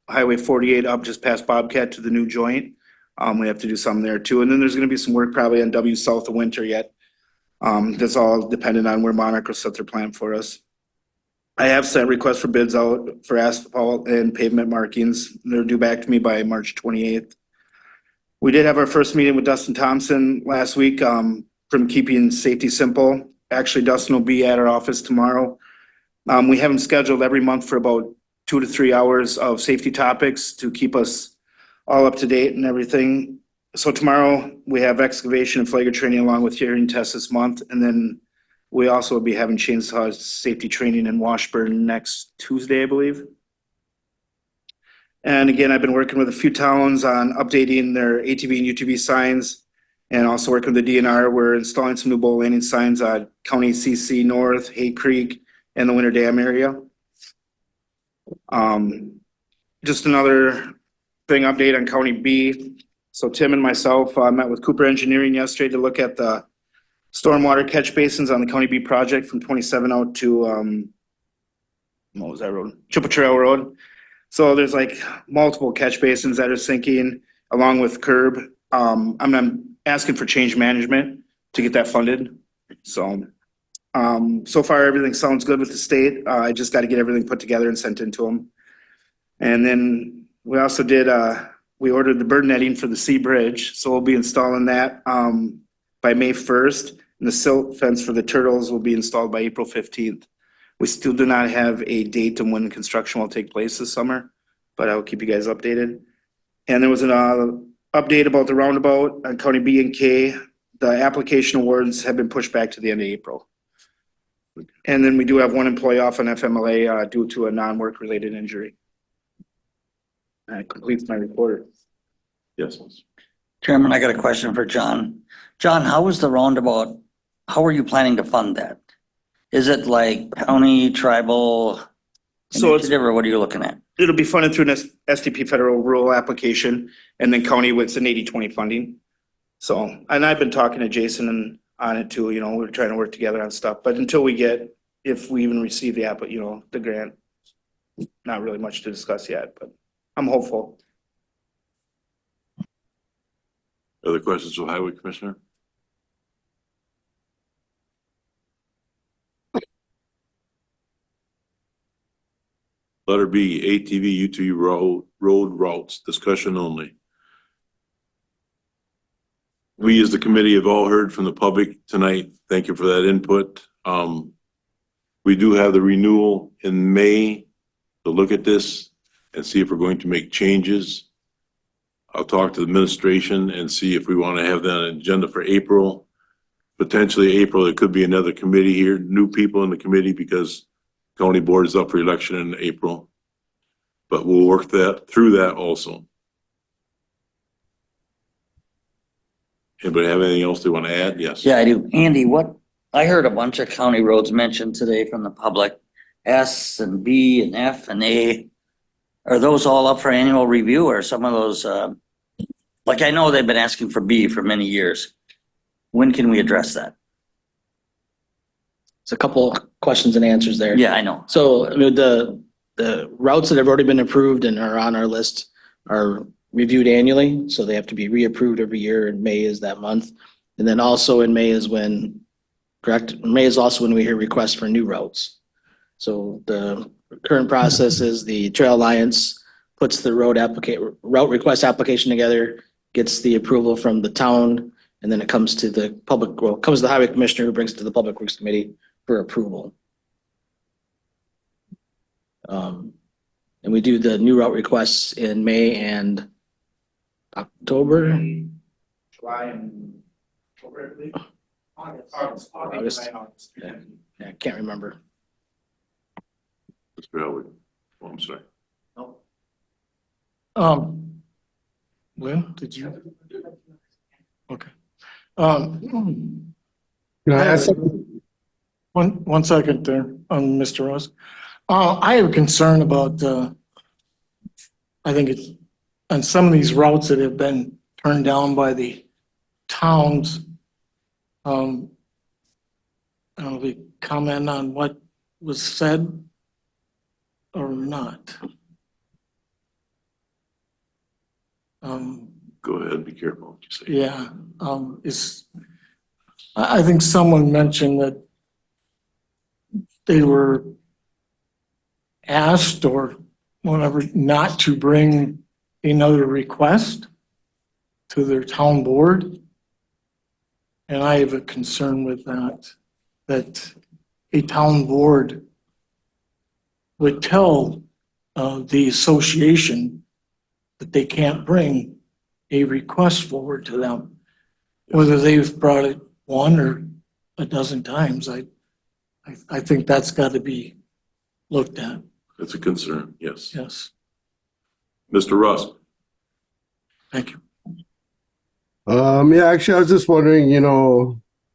Highway 48 up just past Bobcat to the new joint. We have to do something there too. And then there's gonna be some work probably on W South of Winter yet. That's all dependent on where Monarch will set their plan for us. I have sent requests for bids out for asphalt and pavement markings. They're due back to me by March 28th. We did have our first meeting with Dustin Thompson last week from Keeping Safety Simple. Actually, Dustin will be at our office tomorrow. We have him scheduled every month for about 2 to 3 hours of safety topics to keep us all up to date and everything. So tomorrow we have excavation and flagger training along with hearing tests this month. And then we also will be having chainsaw safety training in Washburn next Tuesday, I believe. And again, I've been working with a few towns on updating their ATV and UTV signs and also working with the DNR. We're installing some new bowl landing signs at County CC North, Hay Creek, and the Winter Dam area. Just another thing update on County B. So Tim and myself met with Cooper Engineering yesterday to look at the stormwater catch basins on the County B project from 27 out to, what was that road? Chippewa Trail Road. So there's like multiple catch basins that are sinking along with curb. I'm asking for change management to get that funded. So, so far everything sounds good with the state. I just got to get everything put together and sent into them. And then we also did, we ordered the bird netting for the Sea Bridge. So we'll be installing that by May 1st. And the silt fence for the turtles will be installed by April 15th. We still do not have a date on when construction will take place this summer, but I will keep you guys updated. And there was an update about the roundabout on County B and K. The application awards have been pushed back to the end of April. And then we do have one employee off on FMLA due to a non-work related injury. That completes my report. Yes. Chairman, I got a question for John. John, how is the roundabout, how are you planning to fund that? Is it like county, tribal, So it's, initiative, or what are you looking at? it'll be funded through an STP federal rural application and then county with an 80-20 funding. So, and I've been talking to Jason and on it too, you know, we're trying to work together on stuff, but until we get, if we even receive the app, you know, the grant, not really much to discuss yet, but I'm hopeful. Other questions of Highway Commissioner? Letter B, ATV, UTV road routes, discussion only. We as the committee have all heard from the public tonight. Thank you for that input. We do have the renewal in May to look at this and see if we're going to make changes. I'll talk to the administration and see if we want to have that on the agenda for April. Potentially April, there could be another committee here, new people in the committee because county board is up for election in April. But we'll work through that also. Anybody have anything else they want to add? Yes. Yeah, I do. Andy, I heard a bunch of county roads mentioned today from the public, S and B and F and A. Are those all up for annual review or some of those, like I know they've been asking for B for many years. When can we address that? It's a couple questions and answers there. Yeah, I know. So I mean, the routes that have already been approved and are on our list are reviewed annually. So they have to be reapproved every year, and May is that month. And then also in May is when, correct? May is also when we hear requests for new routes. So the current process is the Trail Alliance puts the route request application together, gets the approval from the town, and then it comes to the comes to the highway commissioner who brings it to the Public Works Committee for approval. And we do the new route requests in May and October. July and October, I believe. August. Yeah, I can't remember. Mr. Elwood. Oh, I'm sorry. Lynn, did you? Okay. Can I ask something? One second there, Mr. Ross. I have a concern about, I think it's on some of these routes that have been turned down by the towns. I don't know if you comment on what was said or not. Go ahead, be careful what you say. Yeah, I think someone mentioned that they were asked or whatever not to bring another request to their town board. And I have a concern with that a town board would tell the association that they can't bring a request forward to them. Whether they've brought it one or a dozen times, I think that's got to be looked at. It's a concern, yes. Yes, Mr. Russ? thank you. Yeah, actually, I was just wondering,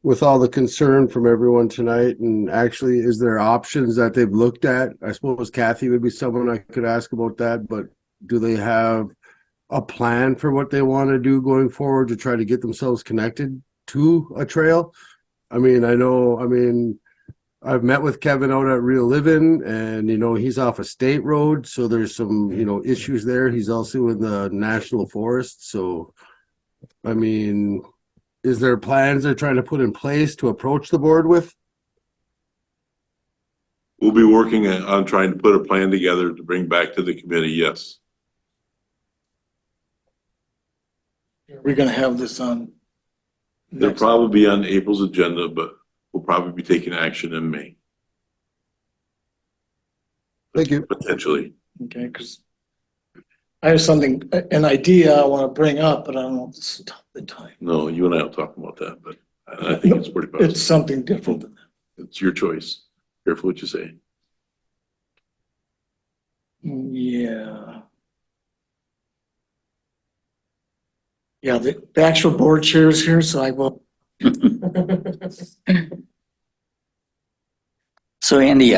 with all the concern from everyone tonight, and actually, is there options that they've looked at? I suppose Kathy would be someone I could ask about that, but do they have a plan for what they want to do going forward to try to get themselves connected to a trail? I've met with Kevin out at Real Living, and he's off a state road, so there's some issues there. He's also in the national forest, so is there plans they're trying to put in place to approach the board with? We'll be working on trying to put a plan together to bring back to the committee, yes. We're going to have this on. They'll probably be on April's agenda, but we'll probably be taking action in May, Thank you. potentially. Okay, because I have an idea I want to bring up, but I don't know if this is the time. No, you and I will talk about that, but I think it's pretty It's positive. something different. It's your choice. Careful what you say. Yeah. Yeah, the actual board chair is here, so I will. So Andy,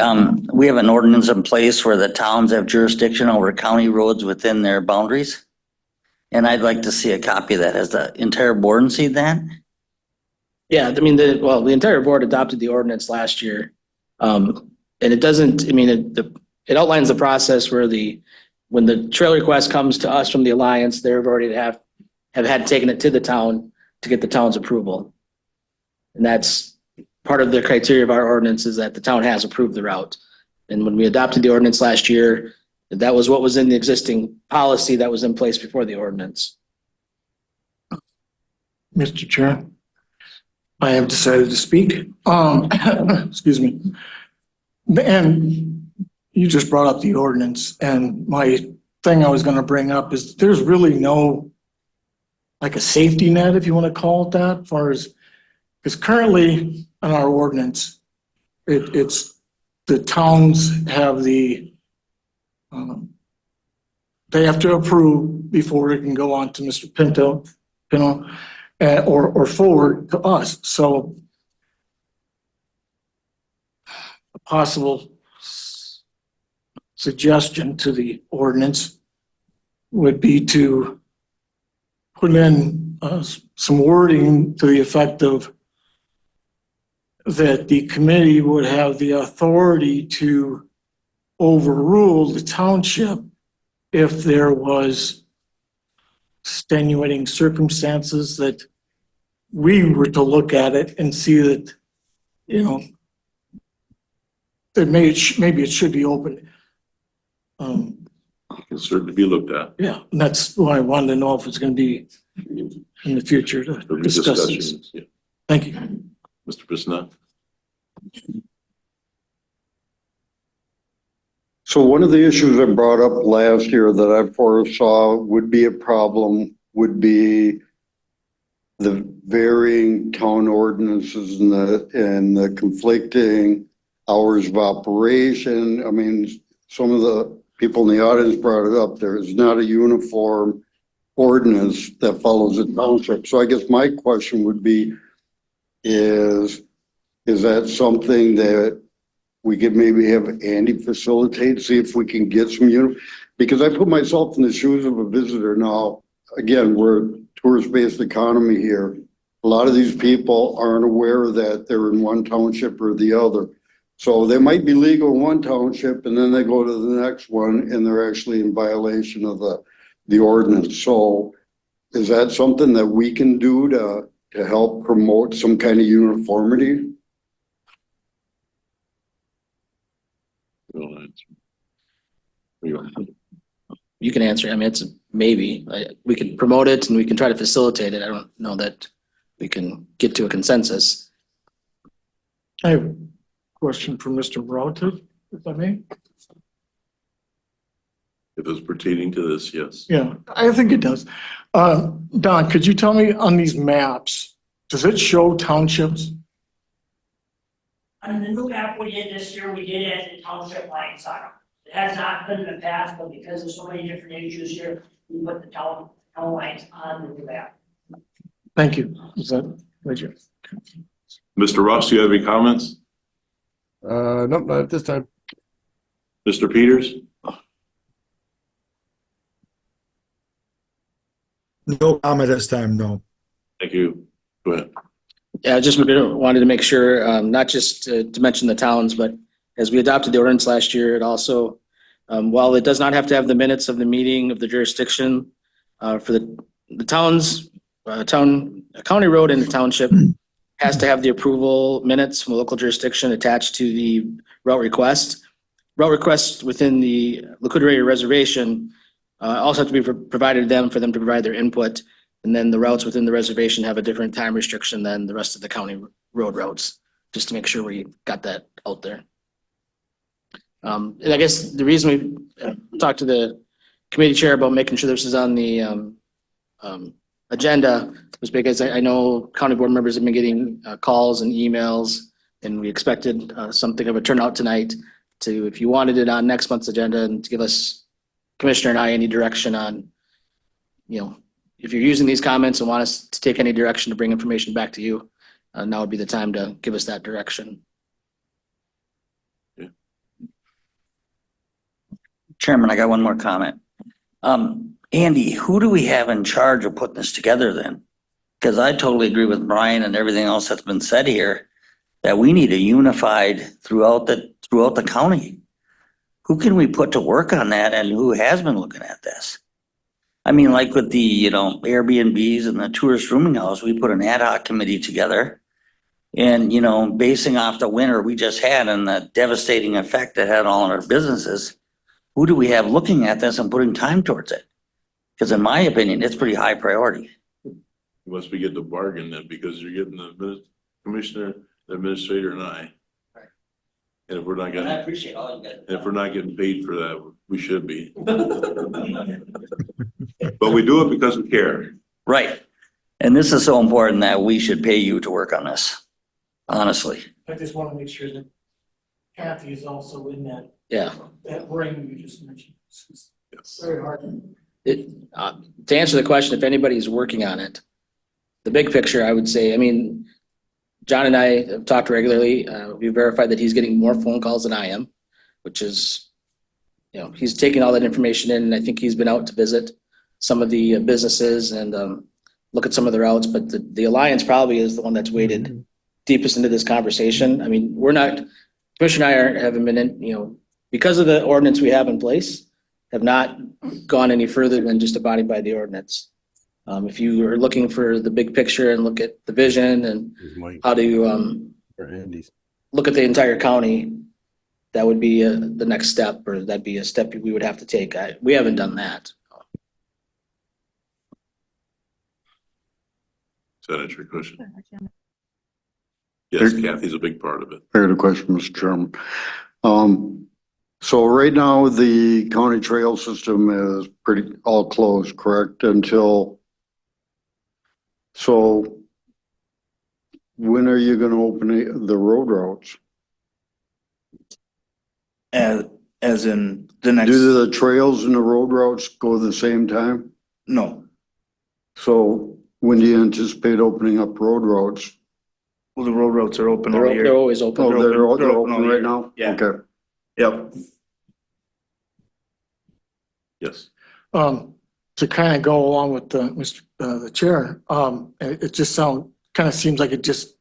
we have an ordinance in place where the towns have jurisdiction over county roads within their boundaries. And I'd like to see a copy of that. Has the entire board seen that? Yeah, the entire board adopted the ordinance last year. And it doesn't, it outlines the process where when the trail request comes to us from the Alliance, they've already have had taken it to the town to get the town's approval. And that's part of the criteria of our ordinance, is that the town has approved the route. And when we adopted the ordinance last year, that was what was in the existing policy that was in place before the ordinance. Mr. Chair, I have decided to speak. Excuse me. And you just brought up the ordinance, and my thing I was going to bring up is there's really no, like, a safety net, if you want to call it that, as far as, because currently in our ordinance, it's the towns have they have to approve before it can go on to Mr. Pinto, or forward to us. So a possible suggestion to the ordinance would be to put in some wording to the effect of that the committee would have the authority to overrule the township if there was extenuating circumstances, that we were to look at it and see that, that maybe it should be open. It can certainly be looked at. Yeah, and that's why I wanted to know if it's going to be in the future to There'll be discuss this. discussions, yeah. Thank you. Mr. Bissonnette? So one of the issues I brought up last year that I foresaw would be a problem would be the varying town ordinances and the conflicting hours of operation. Some of the people in the audience brought it up, there is not a uniform ordinance that follows the township. So I guess my question would be, is that something that we could maybe have Andy facilitate, see if we can get some because I put myself in the shoes of a visitor now. Again, we're a tourist-based economy here. A lot of these people aren't aware that they're in one township or the other. So they might be legal in one township and then they go to the next one and they're actually in violation of the ordinance. So is that something that we can do to help promote some kind of uniformity? You can answer. I mean, it's a maybe. We can promote it and we can try to facilitate it. I don't know that we can get to a consensus. I have a question for Mr. Broughton, if I may. If it's pertaining to this, yes. Yeah, I think it does. Don, could you tell me on these maps, does it show townships? On the new map we did this year, we did add the township lines on them. It has not been in the past, but because of so many different issues here, we put the town lines on the new map. Thank you. Is that right here? Mr. Ross, do you have any comments? Nope, not at this time. Mr. Peters? No comment this time, no. Thank you. Go ahead. Yeah, I just wanted to make sure, not just to mention the towns, but as we adopted the ordinance last year, it also, while it does not have to have the minutes of the meeting of the jurisdiction, for the towns, county road and the township has to have the approval minutes from the local jurisdiction attached to the route request. Route requests within the Liquidated Reservation also have to be provided to them for them to provide their input. And then the routes within the reservation have a different time restriction than the rest of the county road routes, just to make sure we got that out there. And I guess the reason we talked to the committee chair about making sure this is on the agenda was because I know county board members have been getting calls and emails, and we expected something of a turnout tonight to, if you wanted it on next month's agenda, and to give us, Commissioner and I, any direction on, if you're using these comments and want us to take any direction to bring information back to you, now would be the time to give us that direction. Chairman, I got one more comment. Andy, who do we have in charge of putting this together then? Because I totally agree with Brian and everything else that's been said here, that we need a unified throughout the county. Who can we put to work on that and who has been looking at this? I mean, like with the, Airbnbs and the tourist rooming house, we put an ad hoc committee together. And, basing off the winter we just had and the devastating effect it had on our businesses, who do we have looking at this and putting time towards it? Because in my opinion, it's pretty high priority. You must be getting a bargain then, because you're getting the commissioner, the administrator, and I. And if we're not getting, appreciate all you guys. if we're not getting paid for that, we should be. But we do it because we care. Right. And this is so important that we should pay you to work on this, honestly. I just want to make sure that Kathy is also in that Yeah. ring you just mentioned. It's very hard. To answer the question, if anybody's working on it, the big picture, I would say, John and I have talked regularly. We verified that he's getting more phone calls than I am, which is, he's taking all that information in, and I think he's been out to visit some of the businesses and look at some of the routes, but the Alliance probably is the one that's waded deepest into this conversation. Commissioner and I haven't been in, because of the ordinance we have in place, have not gone any further than just abiding by the ordinance. If you are looking for the big picture and look at the vision and how to look at the entire county, that would be the next step, or that'd be a step we would have to take. We haven't done that. Is that answer your question? Yes, Kathy's a big part of it. I got a question, Mr. Chairman. So right now, the county trail system is pretty all closed, correct? So when are you gonna open the road routes? as in the next, Do the trails and the road routes go the same time? no. So when do you anticipate opening up road routes? Well, the road routes are open all They're year. always open. Oh, they're open all open year. right now? Yeah. Okay. Yep. Yes. To kind of go along with the chair, it just kind of seems like it just,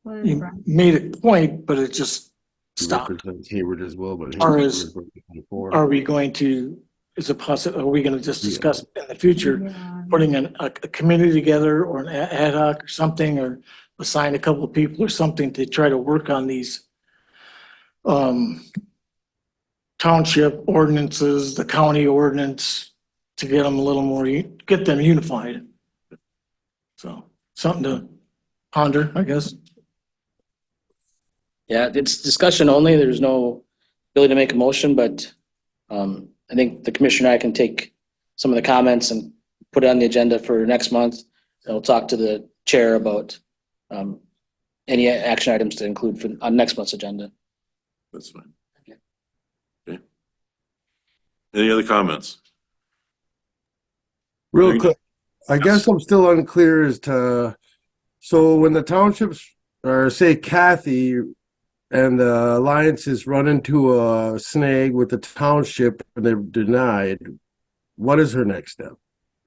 you made a point, but it just stopped. Represents Hayward as well, but. Or Hayward is- represents 24. Are we going to, are we going to just discuss in the future, putting a committee together or an ad hoc or something, or assign a couple of people or something to try to work on these township ordinances, the county ordinance, to get them a little more, get them unified? So something to ponder, I guess. Yeah, it's discussion only. There's no ability to make a motion, but I think the commissioner and I can take some of the comments and put it on the agenda for next month. And we'll talk to the chair about any action items to include on next month's agenda. That's fine. Okay. Any other comments? Real quick, I guess I'm still unclear as to, so when the townships, or say Kathy and the alliances run into a snag with the township and they're denied, what is her next step?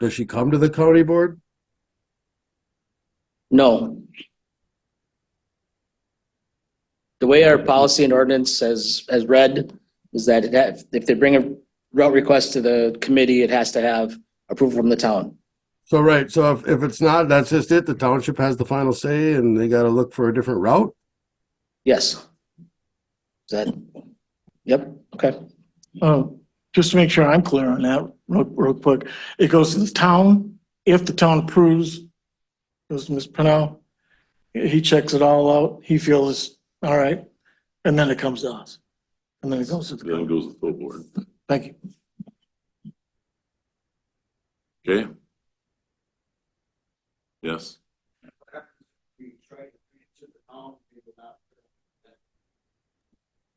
Does she come to the county board? No. The way our policy and ordinance has read is that if they bring a route request to the committee, it has to have approval from the town. So, right, so if it's not, that's just it, the township has the final say and they gotta look for a different route? Yes. Is that, yep, okay. Just to make sure I'm clear on that, real quick, it goes to the town. If the town approves, goes to Ms. Pennell, he checks it all out, he feels, all right, and then it comes to us. And then it goes to the, Then it goes to the full board. thank you. Okay. Yes.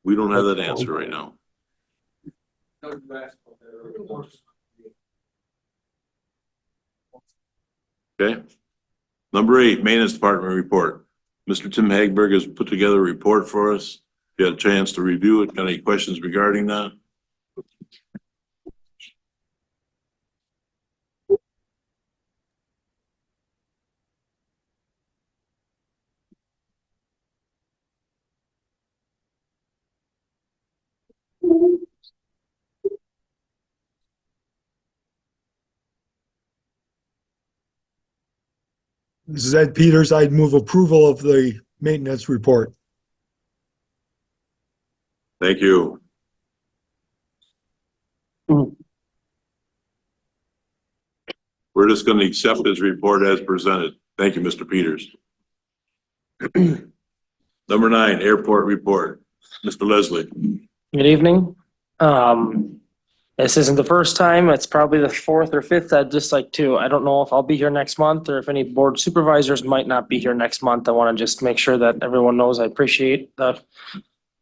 We don't have that answer right now. Okay. Number 8, Maintenance Department report. Mr. Tim Hagberg has put together a report for us. If you had a chance to review it, got any questions regarding that? This is Ed Peters. I'd move approval of the maintenance report. Thank you. We're just going to accept his report as presented. Thank you, Mr. Peters. Number 9, airport report. Mr. Leslie. Good evening. This isn't the first time. It's probably the 4th or 5th. I'd just like to, I don't know if I'll be here next month or if any board supervisors might not be here next month. I want to just make sure that everyone knows I appreciate the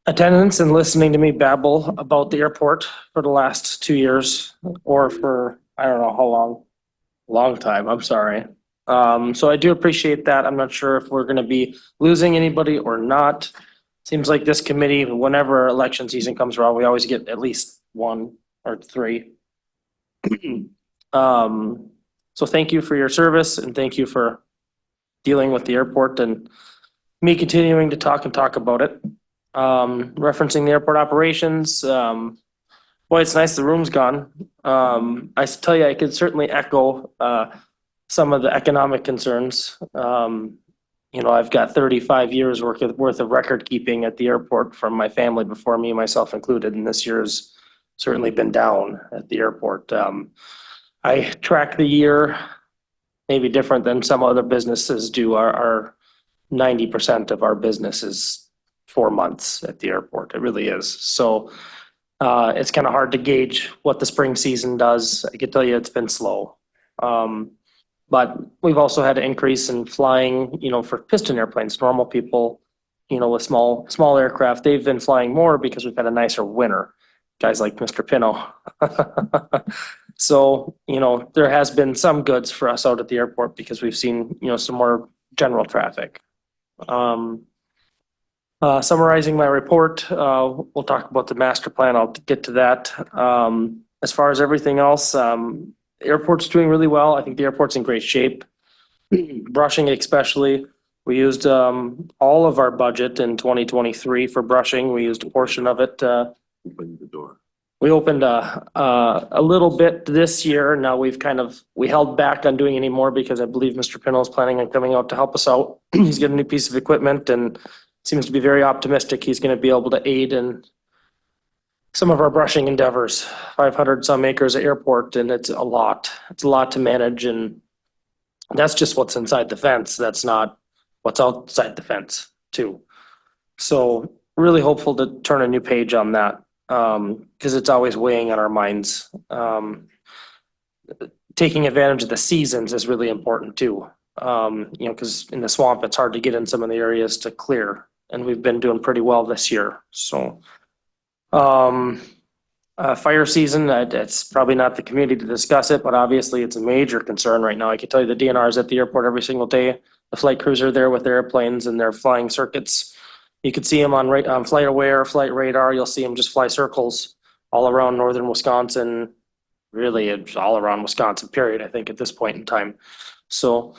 attendance and listening to me babble about the airport for the last 2 years or for, I don't know how long time. I'm sorry. So I do appreciate that. I'm not sure if we're going to be losing anybody or not. Seems like this committee, whenever election season comes around, we always get at least 1 or 3. So thank you for your service and thank you for dealing with the airport and me continuing to talk about it. Referencing the airport operations, boy, it's nice the room's gone. I tell you, I could certainly echo some of the economic concerns. I've got 35 years worth of record keeping at the airport from my family before me, myself included, and this year's certainly been down at the airport. I track the year maybe different than some other businesses do. Our 90% of our business is 4 months at the airport. It really is. So it's kind of hard to gauge what the spring season does. I can tell you it's been slow. But we've also had an increase in flying, for piston airplanes, normal people, with small aircraft, they've been flying more because we've had a nicer winter. guys like Mr. Pino. So, there has been some goods for us out at the airport because we've seen, some more general traffic. Summarizing my report, we'll talk about the master plan. I'll get to that. As far as everything else, the airport's doing really well. I think the airport's in great shape. Brushing especially, we used all of our budget in 2023 for brushing. We used a portion of it. We opened a little bit this year. Now we held back on doing any more because I believe Mr. Pino is planning on coming out to help us out. He's got a new piece of equipment and seems to be very optimistic he's going to be able to aid in some of our brushing endeavors. 500 some acres of airport, and it's a lot. It's a lot to manage, and that's just what's inside the fence. That's not what's outside the fence too. So really hopeful to turn a new page on that, because it's always weighing on our minds. Taking advantage of the seasons is really important too. Because in the swamp, it's hard to get in some of the areas to clear, and we've been doing pretty well this year. So, fire season, it's probably not the committee to discuss it, but obviously it's a major concern right now. I can tell you the DNR is at the airport every single day. The flight crews are there with their airplanes and their flying circuits. You could see them on FlightAware, Flight Radar. You'll see them just fly circles all around northern Wisconsin. Really, it's all around Wisconsin, period, I think, at this point in time. So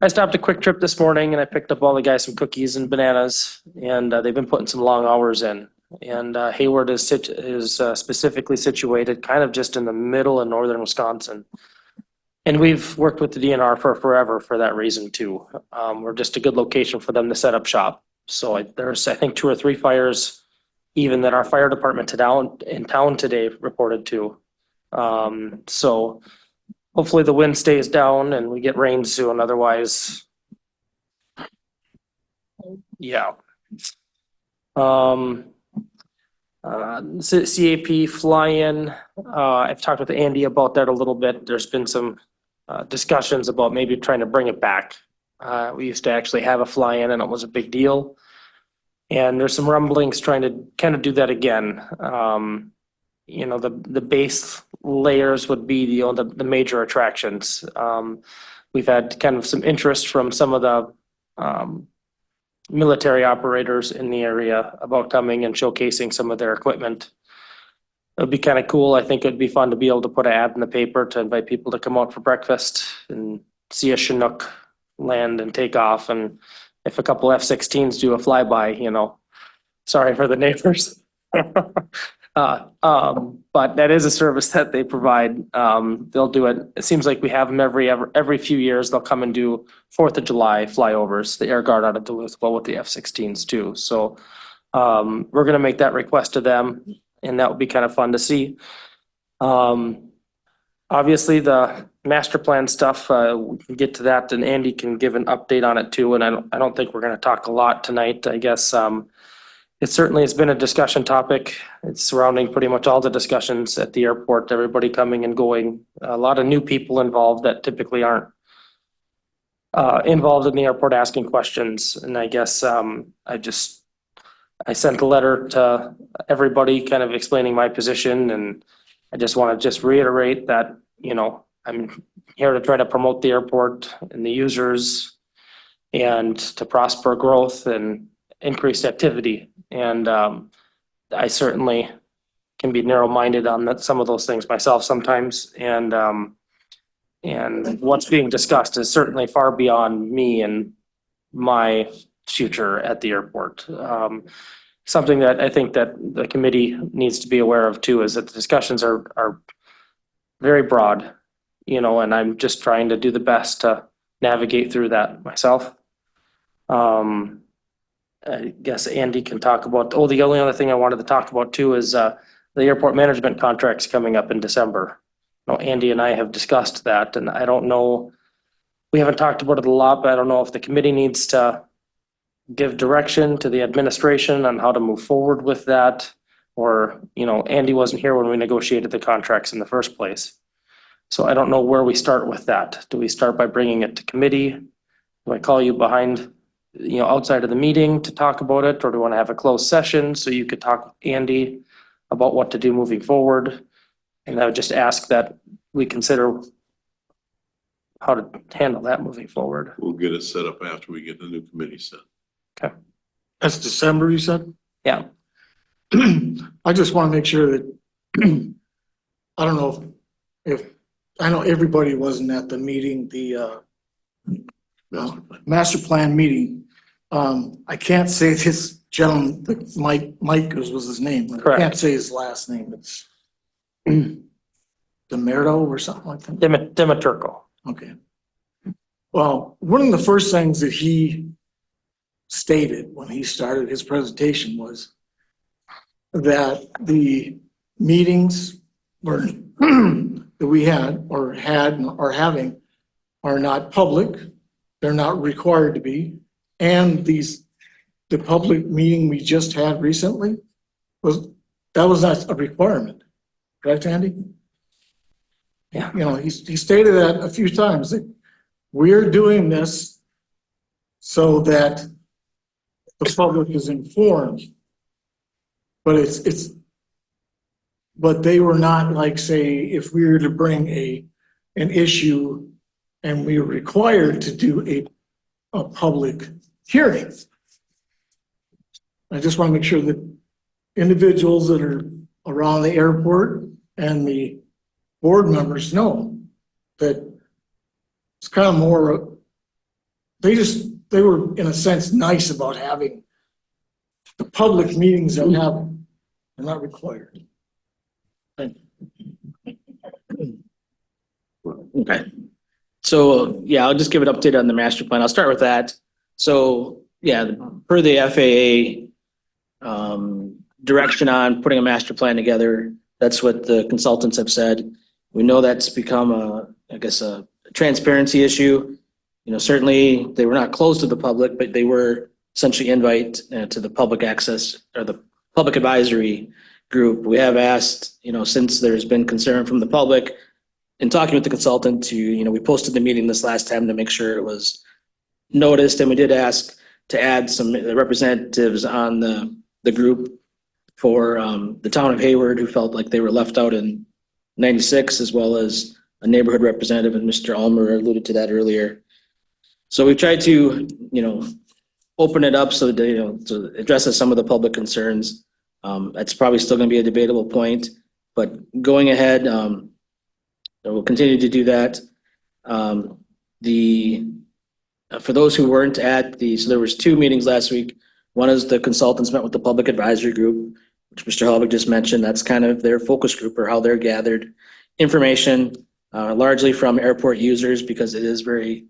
I stopped a Quick Trip this morning and I picked up all the guys some cookies and bananas, and they've been putting some long hours in. And Hayward is specifically situated kind of just in the middle of northern Wisconsin. And we've worked with the DNR for forever for that reason too. We're just a good location for them to set up shop. So there's, I think, 2 or 3 fires even that our fire department in town today reported to. So hopefully the wind stays down and we get rain soon. Otherwise, yeah. CAP fly-in, I've talked with Andy about that a little bit. There's been some discussions about maybe trying to bring it back. We used to actually have a fly-in and it was a big deal. And there's some rumblings trying to kind of do that again. The base layers would be the major attractions. We've had kind of some interest from some of the military operators in the area about coming and showcasing some of their equipment. It would be kind of cool. I think it'd be fun to be able to put an ad in the paper to invite people to come out for breakfast and see a Chinook land and take off. And if a couple F-16s do a flyby, sorry for the neighbors. But that is a service that they provide. They'll do it. It seems like we have them every few years. They'll come and do 4th of July flyovers, the Air Guard out of Duluth, well with the F-16s too. So we're going to make that request to them, and that would be kind of fun to see. Obviously the master plan stuff, we can get to that, and Andy can give an update on it too. And I don't think we're going to talk a lot tonight. I guess it certainly has been a discussion topic. It's surrounding pretty much all the discussions at the airport, everybody coming and going, a lot of new people involved that typically aren't involved in the airport asking questions. And I guess I sent a letter to everybody kind of explaining my position, and I just want to reiterate that, I'm here to try to promote the airport and the users and to prosper growth and increased activity. And I certainly can be narrow-minded on some of those things myself sometimes. And what's being discussed is certainly far beyond me and my future at the airport. Something that I think that the committee needs to be aware of too is that the discussions are very broad, and I'm just trying to do the best to navigate through that myself. I guess Andy can talk about, the only other thing I wanted to talk about too is the airport management contracts coming up in December. Andy and I have discussed that, and I don't know, we haven't talked about it a lot, but I don't know if the committee needs to give direction to the administration on how to move forward with that, or, Andy wasn't here when we negotiated the contracts in the first place. So I don't know where we start with that. Do we start by bringing it to committee? Do I call you behind, outside of the meeting to talk about it, or do you want to have a closed session so you could talk with Andy? about what to do moving forward. And I would just ask that we consider how to handle that moving forward. We'll get it set up after we get the new committee set. That's December, you said? Yeah. I just want to make sure that, I don't know if, I know everybody wasn't at the meeting, the master plan meeting. I can't say this gentleman, Mike was his name. I Correct. can't say his last name. It's Demerto or something like that. Dimiturko. Okay. Well, one of the first things that he stated when he started his presentation was that the meetings were that we had or are having are not public. They're not required to be. And the public meeting we just had recently was not a requirement. Correct, Andy? Yeah. You know, he stated that a few times, that we're doing this so that the public is informed. But but they were not like, say, if we were to bring an issue and we were required to do a public hearing. I just want to make sure that individuals that are around the airport and the board members know that it's kind of more, they were in a sense nice about having the public meetings that happen. They're not required. Thank you. Okay. So, yeah, I'll just give an update on the master plan. I'll start with that. So, yeah, per the FAA direction on putting a master plan together, that's what the consultants have said. We know that's become a transparency issue. You know, certainly they were not closed to the public, but they were essentially invite to the public access or the public advisory group. We have asked, you know, since there's been concern from the public, in talking with the consultant to, you know, we posted the meeting this last time to make sure it was noticed, and we did ask to add some representatives on the group for the town of Hayward who felt like they were left out in 96, as well as a neighborhood representative, and Mr. Ulmer alluded to that earlier. So we tried to, you know, open it up so that, you know, to address some of the public concerns. That's probably still going to be a debatable point, but going ahead, we'll continue to do that. For those who weren't at so there was 2 meetings last week. One is the consultants met with the public advisory group, which Mr. Helbig just mentioned. That's kind of their focus group, or how they're gathered information, largely from airport users, because it is very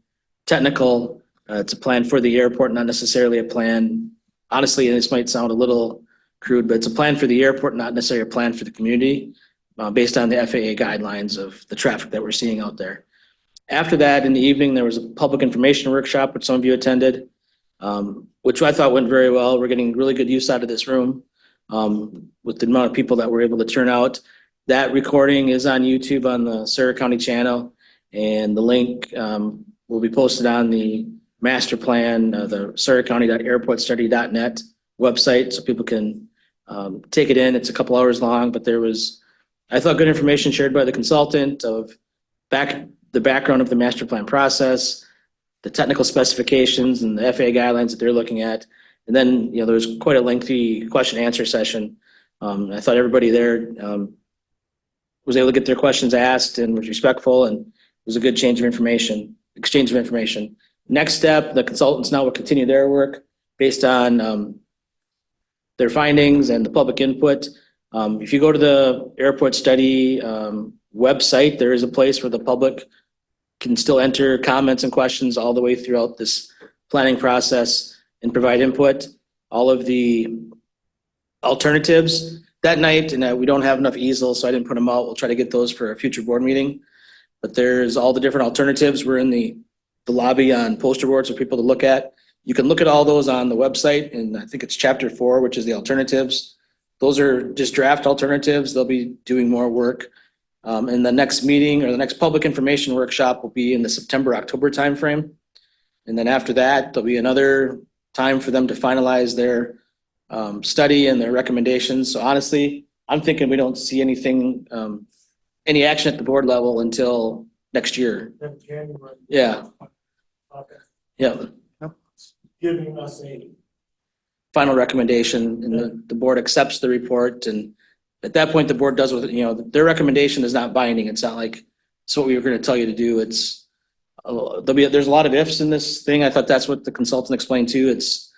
technical. It's a plan for the airport, not necessarily a plan. Honestly, and this might sound a little crude, but it's a plan for the airport, not necessarily a plan for the community, based on the FAA guidelines of the traffic that we're seeing out there. After that, in the evening, there was a public information workshop, which some of you attended, which I thought went very well. We're getting really good use out of this room with the amount of people that were able to turn out. That recording is on YouTube on the Sawyer County channel, and the link will be posted on the master plan, the sawyercounty.airportstudy.net website, so people can take it in. It's a couple hours long, but there was, I thought, good information shared by the consultant of the background of the master plan process, the technical specifications and the FAA guidelines that they're looking at. And then, you know, there was quite a lengthy question and answer session. I thought everybody there was able to get their questions asked and was respectful, and it was a good exchange of information. Next step, the consultants now will continue their work based on their findings and the public input. If you go to the airport study website, there is a place where the public can still enter comments and questions all the way throughout this planning process and provide input. All of the alternatives that night, and we don't have enough easels, so I didn't put them out. We'll try to get those for a future board meeting. But there's all the different alternatives. We're in the lobby on poster boards for people to look at. You can look at all those on the website, and I think it's chapter 4, which is the alternatives. Those are just draft alternatives. They'll be doing more work. And the next meeting, or the next public information workshop, will be in the September-October timeframe. And then after that, there'll be another time for them to finalize their study and their recommendations. So honestly, I'm thinking we don't see anything, any action at the board level until next year. Yeah, yeah. Giving us a Final recommendation and the board accepts the report, and at that point, the board does with it, their recommendation is not binding. It's not like, it's what we were gonna tell you to do. It's, there's a lot of ifs in this thing. I thought that's what the consultant explained too. It's,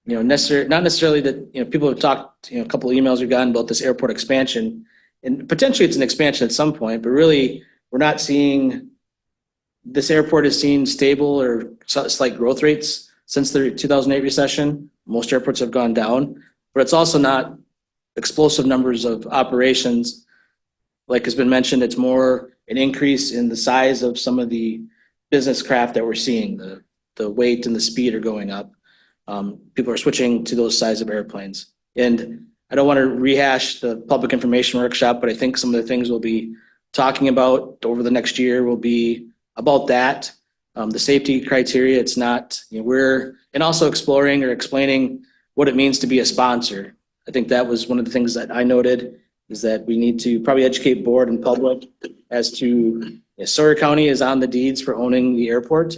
not necessarily that, people have talked, a couple of emails we've gotten about this airport expansion. And potentially it's an expansion at some point, but really, we're not seeing, this airport has seen stable or slight growth rates since the 2008 recession. Most airports have gone down, but it's also not explosive numbers of operations. Like has been mentioned, it's more an increase in the size of some of the business craft that we're seeing. The weight and the speed are going up. People are switching to those size of airplanes. And I don't want to rehash the public information workshop, but I think some of the things we'll be talking about over the next year will be about that. The safety criteria, it's not, and also exploring or explaining what it means to be a sponsor. I think that was one of the things that I noted, is that we need to probably educate board and public as to, Sawyer County is on the deeds for owning the airport,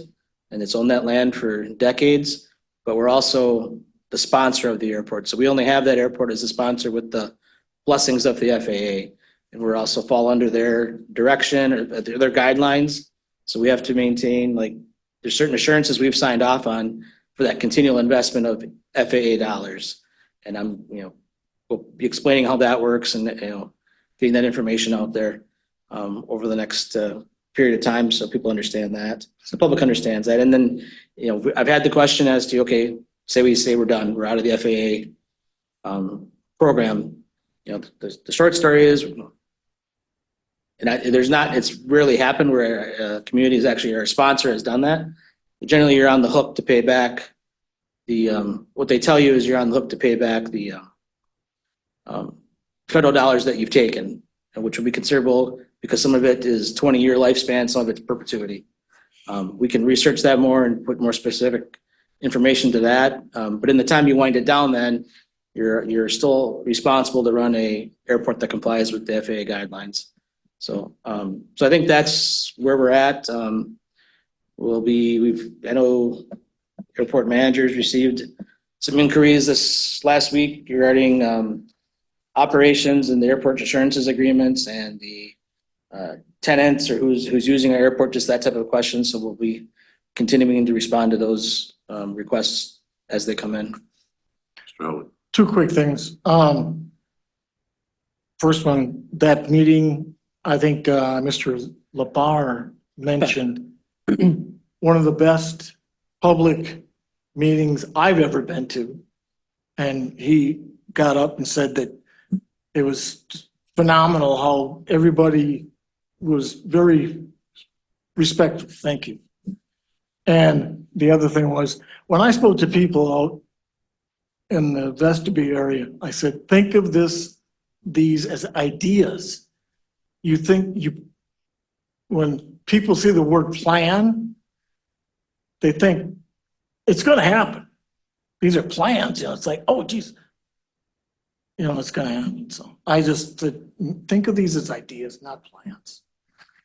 and it's owned that land for decades, but we're also the sponsor of the airport. So we only have that airport as a sponsor with the blessings of the FAA. And we're also fall under their direction or their guidelines. So we have to maintain, there's certain assurances we've signed off on for that continual investment of FAA dollars. And I'm, we'll be explaining how that works and, getting that information out there over the next period of time so people understand that, so the public understands that. And then, I've had the question as to, okay, say we're done, we're out of the FAA program. The short story is, and it's rarely happened where a community is actually, our sponsor has done that. But generally, you're on the hook to pay back what they tell you is you're on the hook to pay back the federal dollars that you've taken, which will be considerable because some of it is 20-year lifespan, some of it's perpetuity. We can research that more and put more specific information to that. But in the time you wind it down, then you're still responsible to run a airport that complies with the FAA guidelines. So I think that's where we're at. I know airport managers received some inquiries this last week regarding operations and the airport assurances agreements and the tenants or who's using our airport, just that type of question. So we'll be continuing to respond to those requests as they come in. two quick things. First one, that meeting, I think Mr. Labar mentioned one of the best public meetings I've ever been to. And he got up and said that it was phenomenal how everybody was very respectful. Thank you. And the other thing was, when I spoke to people out in the vestibule area, I said, think of these as ideas. When people see the word plan, they think it's going to happen. These are plans, it's like, oh, geez, it's going to happen. So I just think of these as ideas, not plans.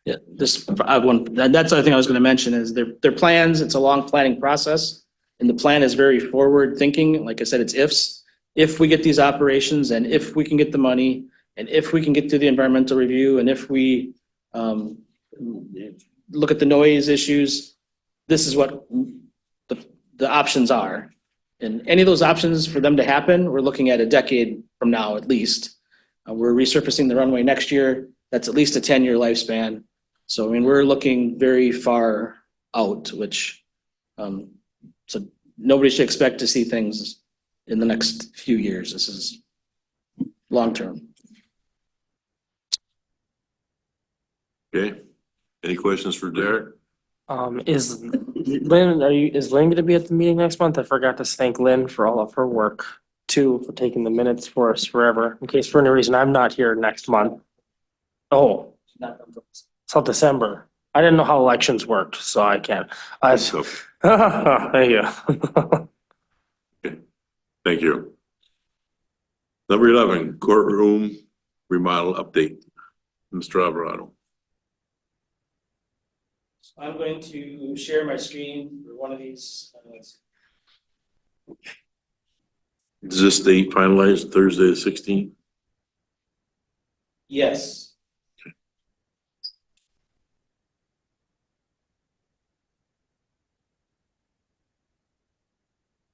Yeah, that's the other thing I was going to mention is their plans. It's a long planning process, and the plan is very forward thinking. Like I said, it's ifs. If we get these operations, and if we can get the money, and if we can get through the environmental review, and if we look at the noise issues, this is what the options are. And any of those options for them to happen, we're looking at a decade from now at least. We're resurfacing the runway next year. That's at least a 10-year lifespan. So, we're looking very far out, which, so nobody should expect to see things in the next few years. This is long-term. Okay, any questions for Derek? Is Lynn going to be at the meeting next month? I forgot to thank Lynn for all of her work too, for taking the minutes for us forever, in case for any reason I'm not here next month. Oh, till December. I didn't know how elections worked, so I can't. Thank you. Okay, thank you. Number 11, courtroom remodel update. Mr. Alvarado. I'm going to share my screen for one of these. Is this date finalized Thursday the 16th? Yes.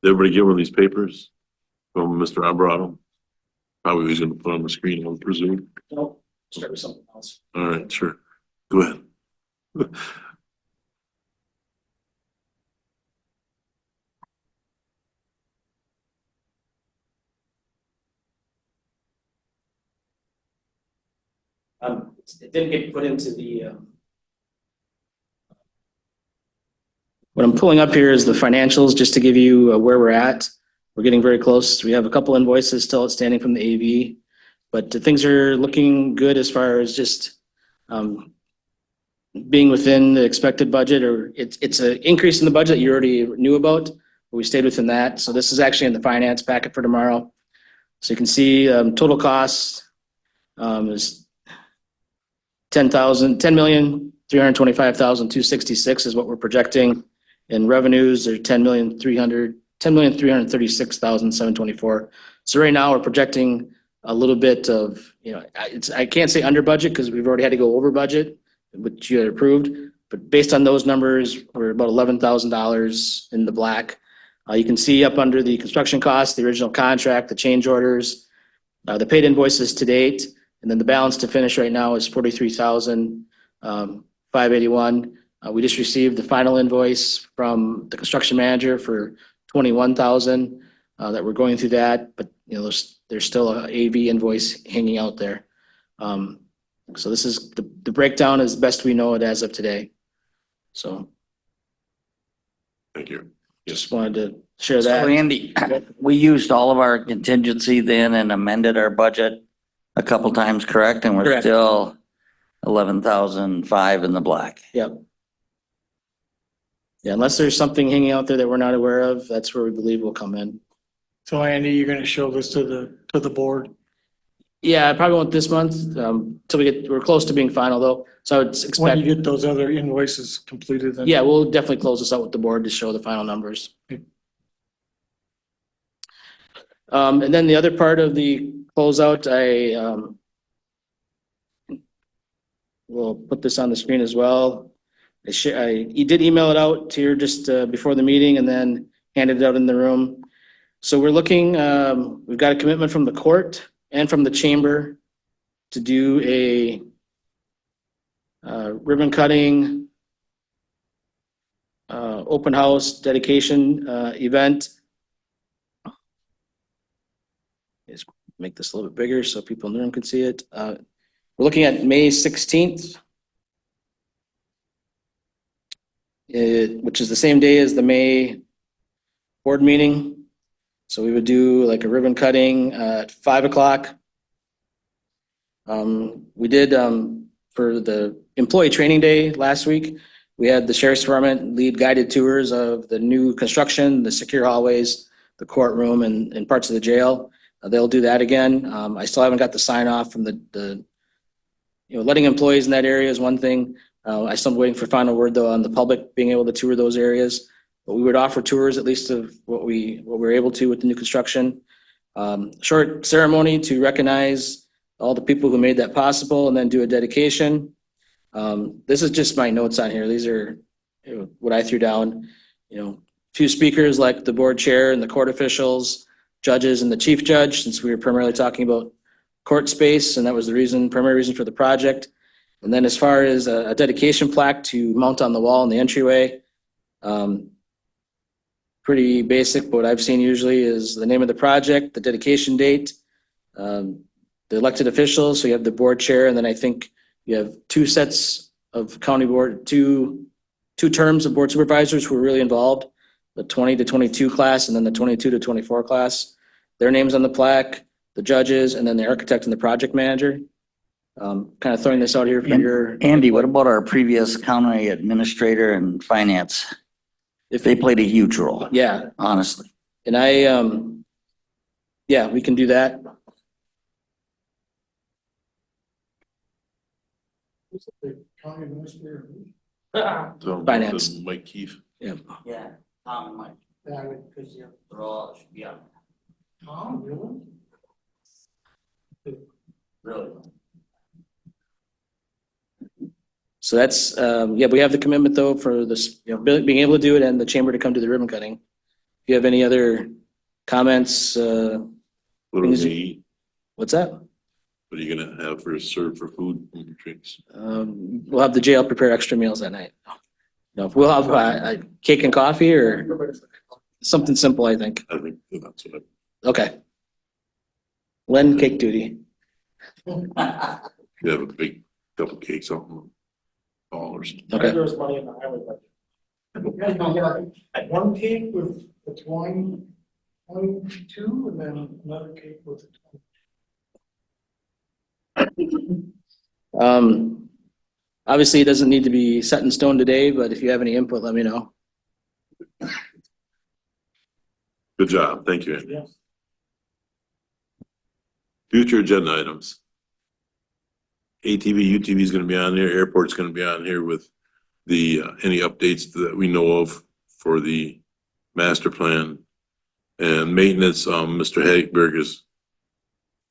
Did everybody get one of these papers from Mr. Alvarado? Probably he's gonna put on the screen, I presume. Nope, start with something else. All right, sure. Go ahead. It didn't get put into the, what I'm pulling up here is the financials, just to give you where we're at. We're getting very close. We have a couple invoices still outstanding from the AV, but things are looking good as far as just being within the expected budget, or it's an increase in the budget that you already knew about, but we stayed within that. So this is actually in the finance packet for tomorrow. So you can see total costs is $10,325,266 is what we're projecting. And revenues are $10,336,724. So right now we're projecting a little bit of, I can't say under budget because we've already had to go over budget, which you had approved. But based on those numbers, we're about $11,000 in the black. You can see up under the construction costs, the original contract, the change orders, the paid invoices to date. And then the balance to finish right now is $43,581. We just received the final invoice from the construction manager for $21,000 that we're going through that, but there's still a AV invoice hanging out there. So this is the breakdown as best we know it as of today. So Thank you. just wanted to share that. So Andy, we used all of our contingency then and amended our budget a couple times, correct? And we're Correct. still 11,005 in the black. Yep. Yeah, unless there's something hanging out there that we're not aware of, that's where we believe will come in. So Andy, you're gonna show this to the board? Yeah, I probably won't this month, till we're close to being final though. So I would When expect, you get those other invoices completed, then. yeah, we'll definitely close this out with the board to show the final numbers. And then the other part of the closeout, I will put this on the screen as well. You did email it out to you just before the meeting and then handed it out in the room. So we're looking, we've got a commitment from the court and from the chamber to do a ribbon cutting, open house dedication event. Just make this a little bit bigger so people in the room can see it. We're looking at May 16th, which is the same day as the May board meeting. So we would do like a ribbon cutting at 5 o'clock. We did for the employee training day last week, we had the sheriff's department lead guided tours of the new construction, the secure hallways, the courtroom and parts of the jail. They'll do that again. I still haven't got the sign off from the letting employees in that area is one thing. I still am waiting for final word though on the public being able to tour those areas. But we would offer tours at least of what we're able to with the new construction. Short ceremony to recognize all the people who made that possible and then do a dedication. This is just my notes on here. These are what I threw down. Few speakers like the board chair and the court officials, judges and the chief judge, since we were primarily talking about court space, and that was the primary reason for the project. And then as far as a dedication plaque to mount on the wall in the entryway, pretty basic, but what I've seen usually is the name of the project, the dedication date, the elected officials, so you have the board chair, and then I think you have two sets of county board, two terms of board supervisors who are really involved, the 20 to 22 class and then the 22 to 24 class. Their names on the plaque, the judges, and then the architect and the project manager. Kind of throwing this out here for your. Andy, what about our previous county administrator and finance? If they played a huge role. Yeah. Honestly. And yeah, we can do that. County administrator. Finance. Mike Keefe. Yeah. Yeah, Tom and Mike, Yeah, because you're. they're all, should be on, Tom, really? really. So that's, yeah, we have the commitment though for this, being able to do it and the chamber to come to the ribbon cutting. If you have any other comments, What do Things- they eat? what's that? What are you gonna have for serve for food and drinks? We'll have the jail prepare extra meals that night. No, we'll have cake and coffee or something simple, I think. I think that's what Okay. Len, cake duty. you have a big couple cakes on all or something. Okay. There's money in the highway budget. One cake with the 22 and then another cake with the 20. Obviously, it doesn't need to be set in stone today, but if you have any input, let me know. Good job. Thank you, Andy. Yes. Future agenda items. ATV, UTV is gonna be on there, airport's gonna be on here with the, any updates that we know of for the master plan. And maintenance, Mr. Hagberg is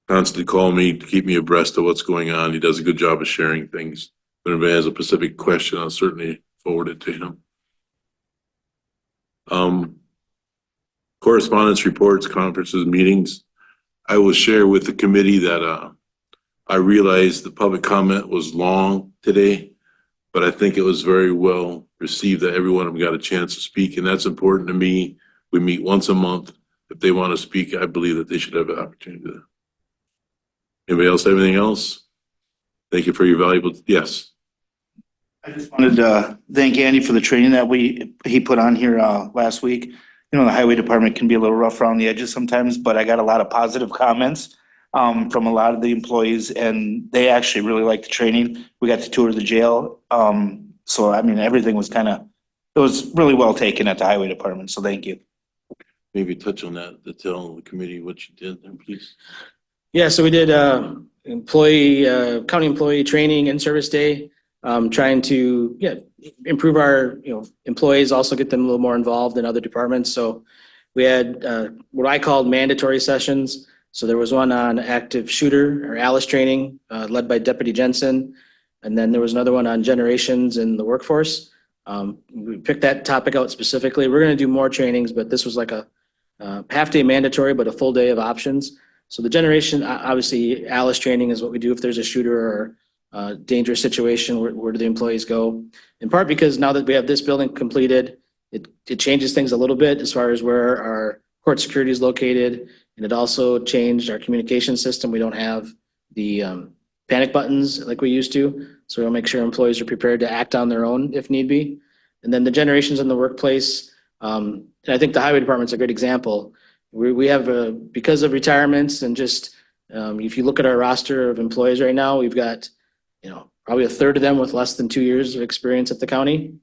constantly calling me to keep me abreast of what's going on. He does a good job of sharing things. If anybody has a specific question, I'll certainly forward it to him. Correspondence reports, conferences, meetings. I will share with the committee that, I realized the public comment was long today, but I think it was very well received that everyone of them got a chance to speak, and that's important to me. We meet once a month. If they want to speak, I believe that they should have an opportunity to. Anybody else have anything else? Thank you for your valuable, yes. I just wanted to thank Andy for the training that he put on here last week. You know, the highway department can be a little rough around the edges sometimes, but I got a lot of positive comments from a lot of the employees, and they actually really liked the training. We got to tour the jail. So I mean, everything was it was really well taken at the highway department, so thank you. Maybe touch on that, to tell the committee what you did there, please. Yeah, so we did county employee training and service day, trying to improve our employees, also get them a little more involved in other departments. So we had what I called mandatory sessions. So there was one on active shooter or ALICE training, led by Deputy Jensen, and then there was another one on generations in the workforce. We picked that topic out specifically. We're going to do more trainings, but this was like a half-day mandatory, but a full day of options. So the generation, obviously, ALICE training is what we do if there's a shooter or a dangerous situation. Where do the employees go? In part because now that we have this building completed, it changes things a little bit as far as where our court security is located, and it also changed our communication system. We don't have the panic buttons like we used to, so we'll make sure employees are prepared to act on their own if need be. And then the generations in the workplace, and I think the highway department's a great example. We have, because of retirements and just, if you look at our roster of employees right now, we've got, probably a third of them with less than 2 years of experience at the county.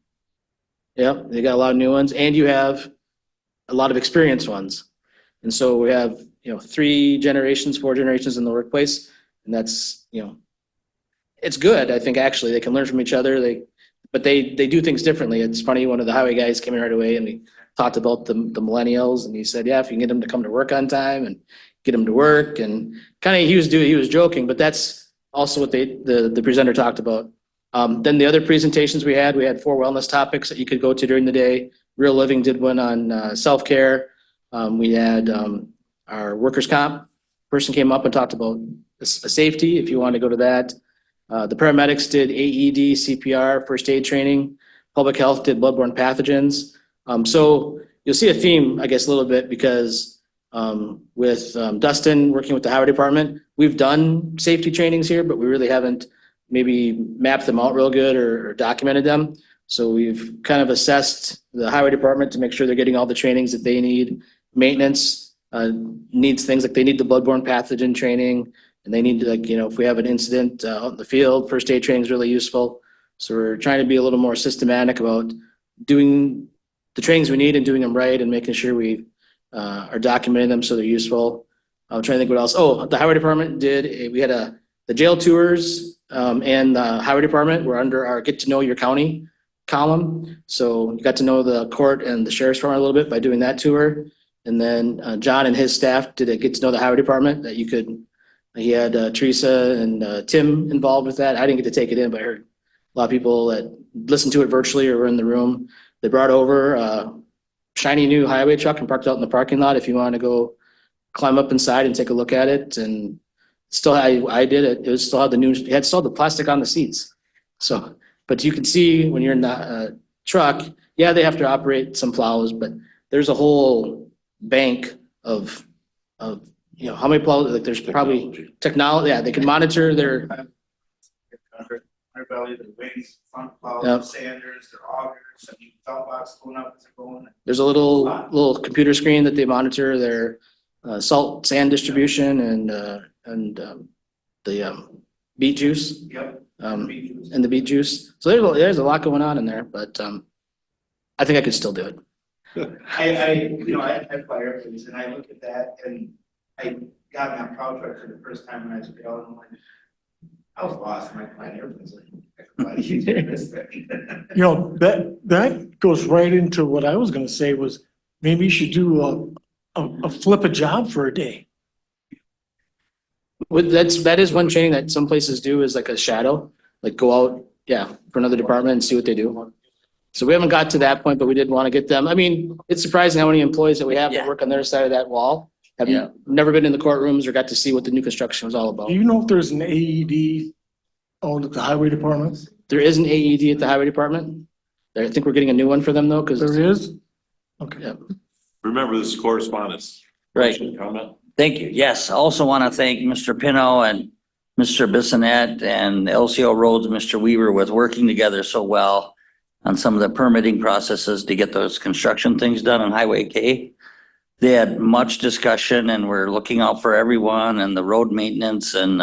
Yep, they got a lot of new ones, and you have a lot of experienced ones. And so we have, 4 generations in the workplace, and that's, it's good. I think actually they can learn from each other. But they do things differently. It's funny, one of the highway guys came in right away and we talked about the millennials, and he said, yeah, if you can get them to come to work on time and get them to work, and he was joking, but that's also what the presenter talked about. Then the other presentations we had 4 wellness topics that you could go to during the day. Real Living did one on self-care. We had our workers' comp person came up and talked about safety, if you want to go to that. The paramedics did AED, CPR, first aid training. Public health did bloodborne pathogens. So you'll see a theme, I guess, a little bit, because with Dustin working with the highway department, we've done safety trainings here, but we really haven't maybe mapped them out real good or documented them. So we've kind of assessed the highway department to make sure they're getting all the trainings that they need. Maintenance needs things like they need the bloodborne pathogen training, and they need to, if we have an incident out in the field, first aid training is really useful. So we're trying to be a little more systematic about doing the trainings we need and doing them right, and making sure we are documenting them so they're useful. I'm trying to think what else. Oh, the highway department we had the jail tours, and the highway department were under our Get to Know Your County column. So you got to know the court and the sheriff's department a little bit by doing that tour. And then, John and his staff did a Get to Know the Highway Department that you could, he had Teresa and Tim involved with that. I didn't get to take it in, but I heard a lot of people that listened to it virtually or were in the room. They brought over a shiny new highway truck and parked out in the parking lot if you want to go climb up inside and take a look at it. And still, I did it. It was still had the new, it had still the plastic on the seats. So, but you can see when you're in the truck, yeah, they have to operate some plows, but there's a whole bank of how many plows, like there's probably technology, yeah, they can monitor their. Underbelly, their wings, front Yep. plows, sanders, their augers, I mean, belt box going up as they're going. There's a little computer screen that they monitor their salt sand distribution and the beet juice. Yep. And the beet juice. So there's a lot going on in there, but I think I could still do it. I have fire plates and I look at that and I got my plow truck for the first time when I took it out and I'm like, I was lost in my plan. Everything's like, why did you do this thing? You know, that goes right into what I was gonna say was maybe you should do a flip a job for a day. That is one training that some places do is like a shadow, like go out, for another department and see what they do. So we haven't got to that point, but we did want to get them. I mean, it's surprising how many employees that we have that work on their side of that wall. Have never been in the courtrooms or got to see what the new construction was all about. Do you know if there's an AED owned at the highway department? There is an AED at the highway department. I think we're getting a new one for them though, because There is? Okay. Yeah. Remember, this is correspondence. Right. Comment? Thank you. Yes, I also want to thank Mr. Pino and Mr. Bissonette and LCO Roads, Mr. Weaver with working together so well on some of the permitting processes to get those construction things done on Highway K. They had much discussion and we're looking out for everyone and the road maintenance and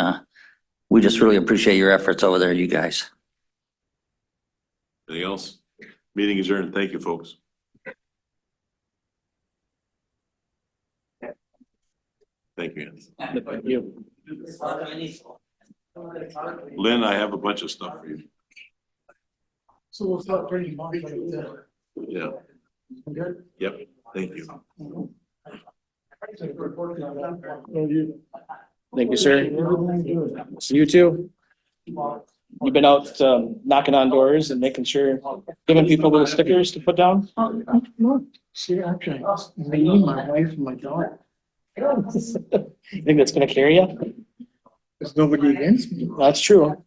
we just really appreciate your efforts over there, you guys. Anything else? Meeting adjourned. Thank you, folks. Thank you. Thank you. Lynn, I have a bunch of stuff for you. So we'll start bringing them on like that. Yeah. Good? Yep. Thank you. Thank you, sir. You too. You've been out knocking on doors and making sure, giving people little stickers to put down? See, actually, me, my wife, and my daughter. You think that's gonna carry you? There's nobody against me. That's true.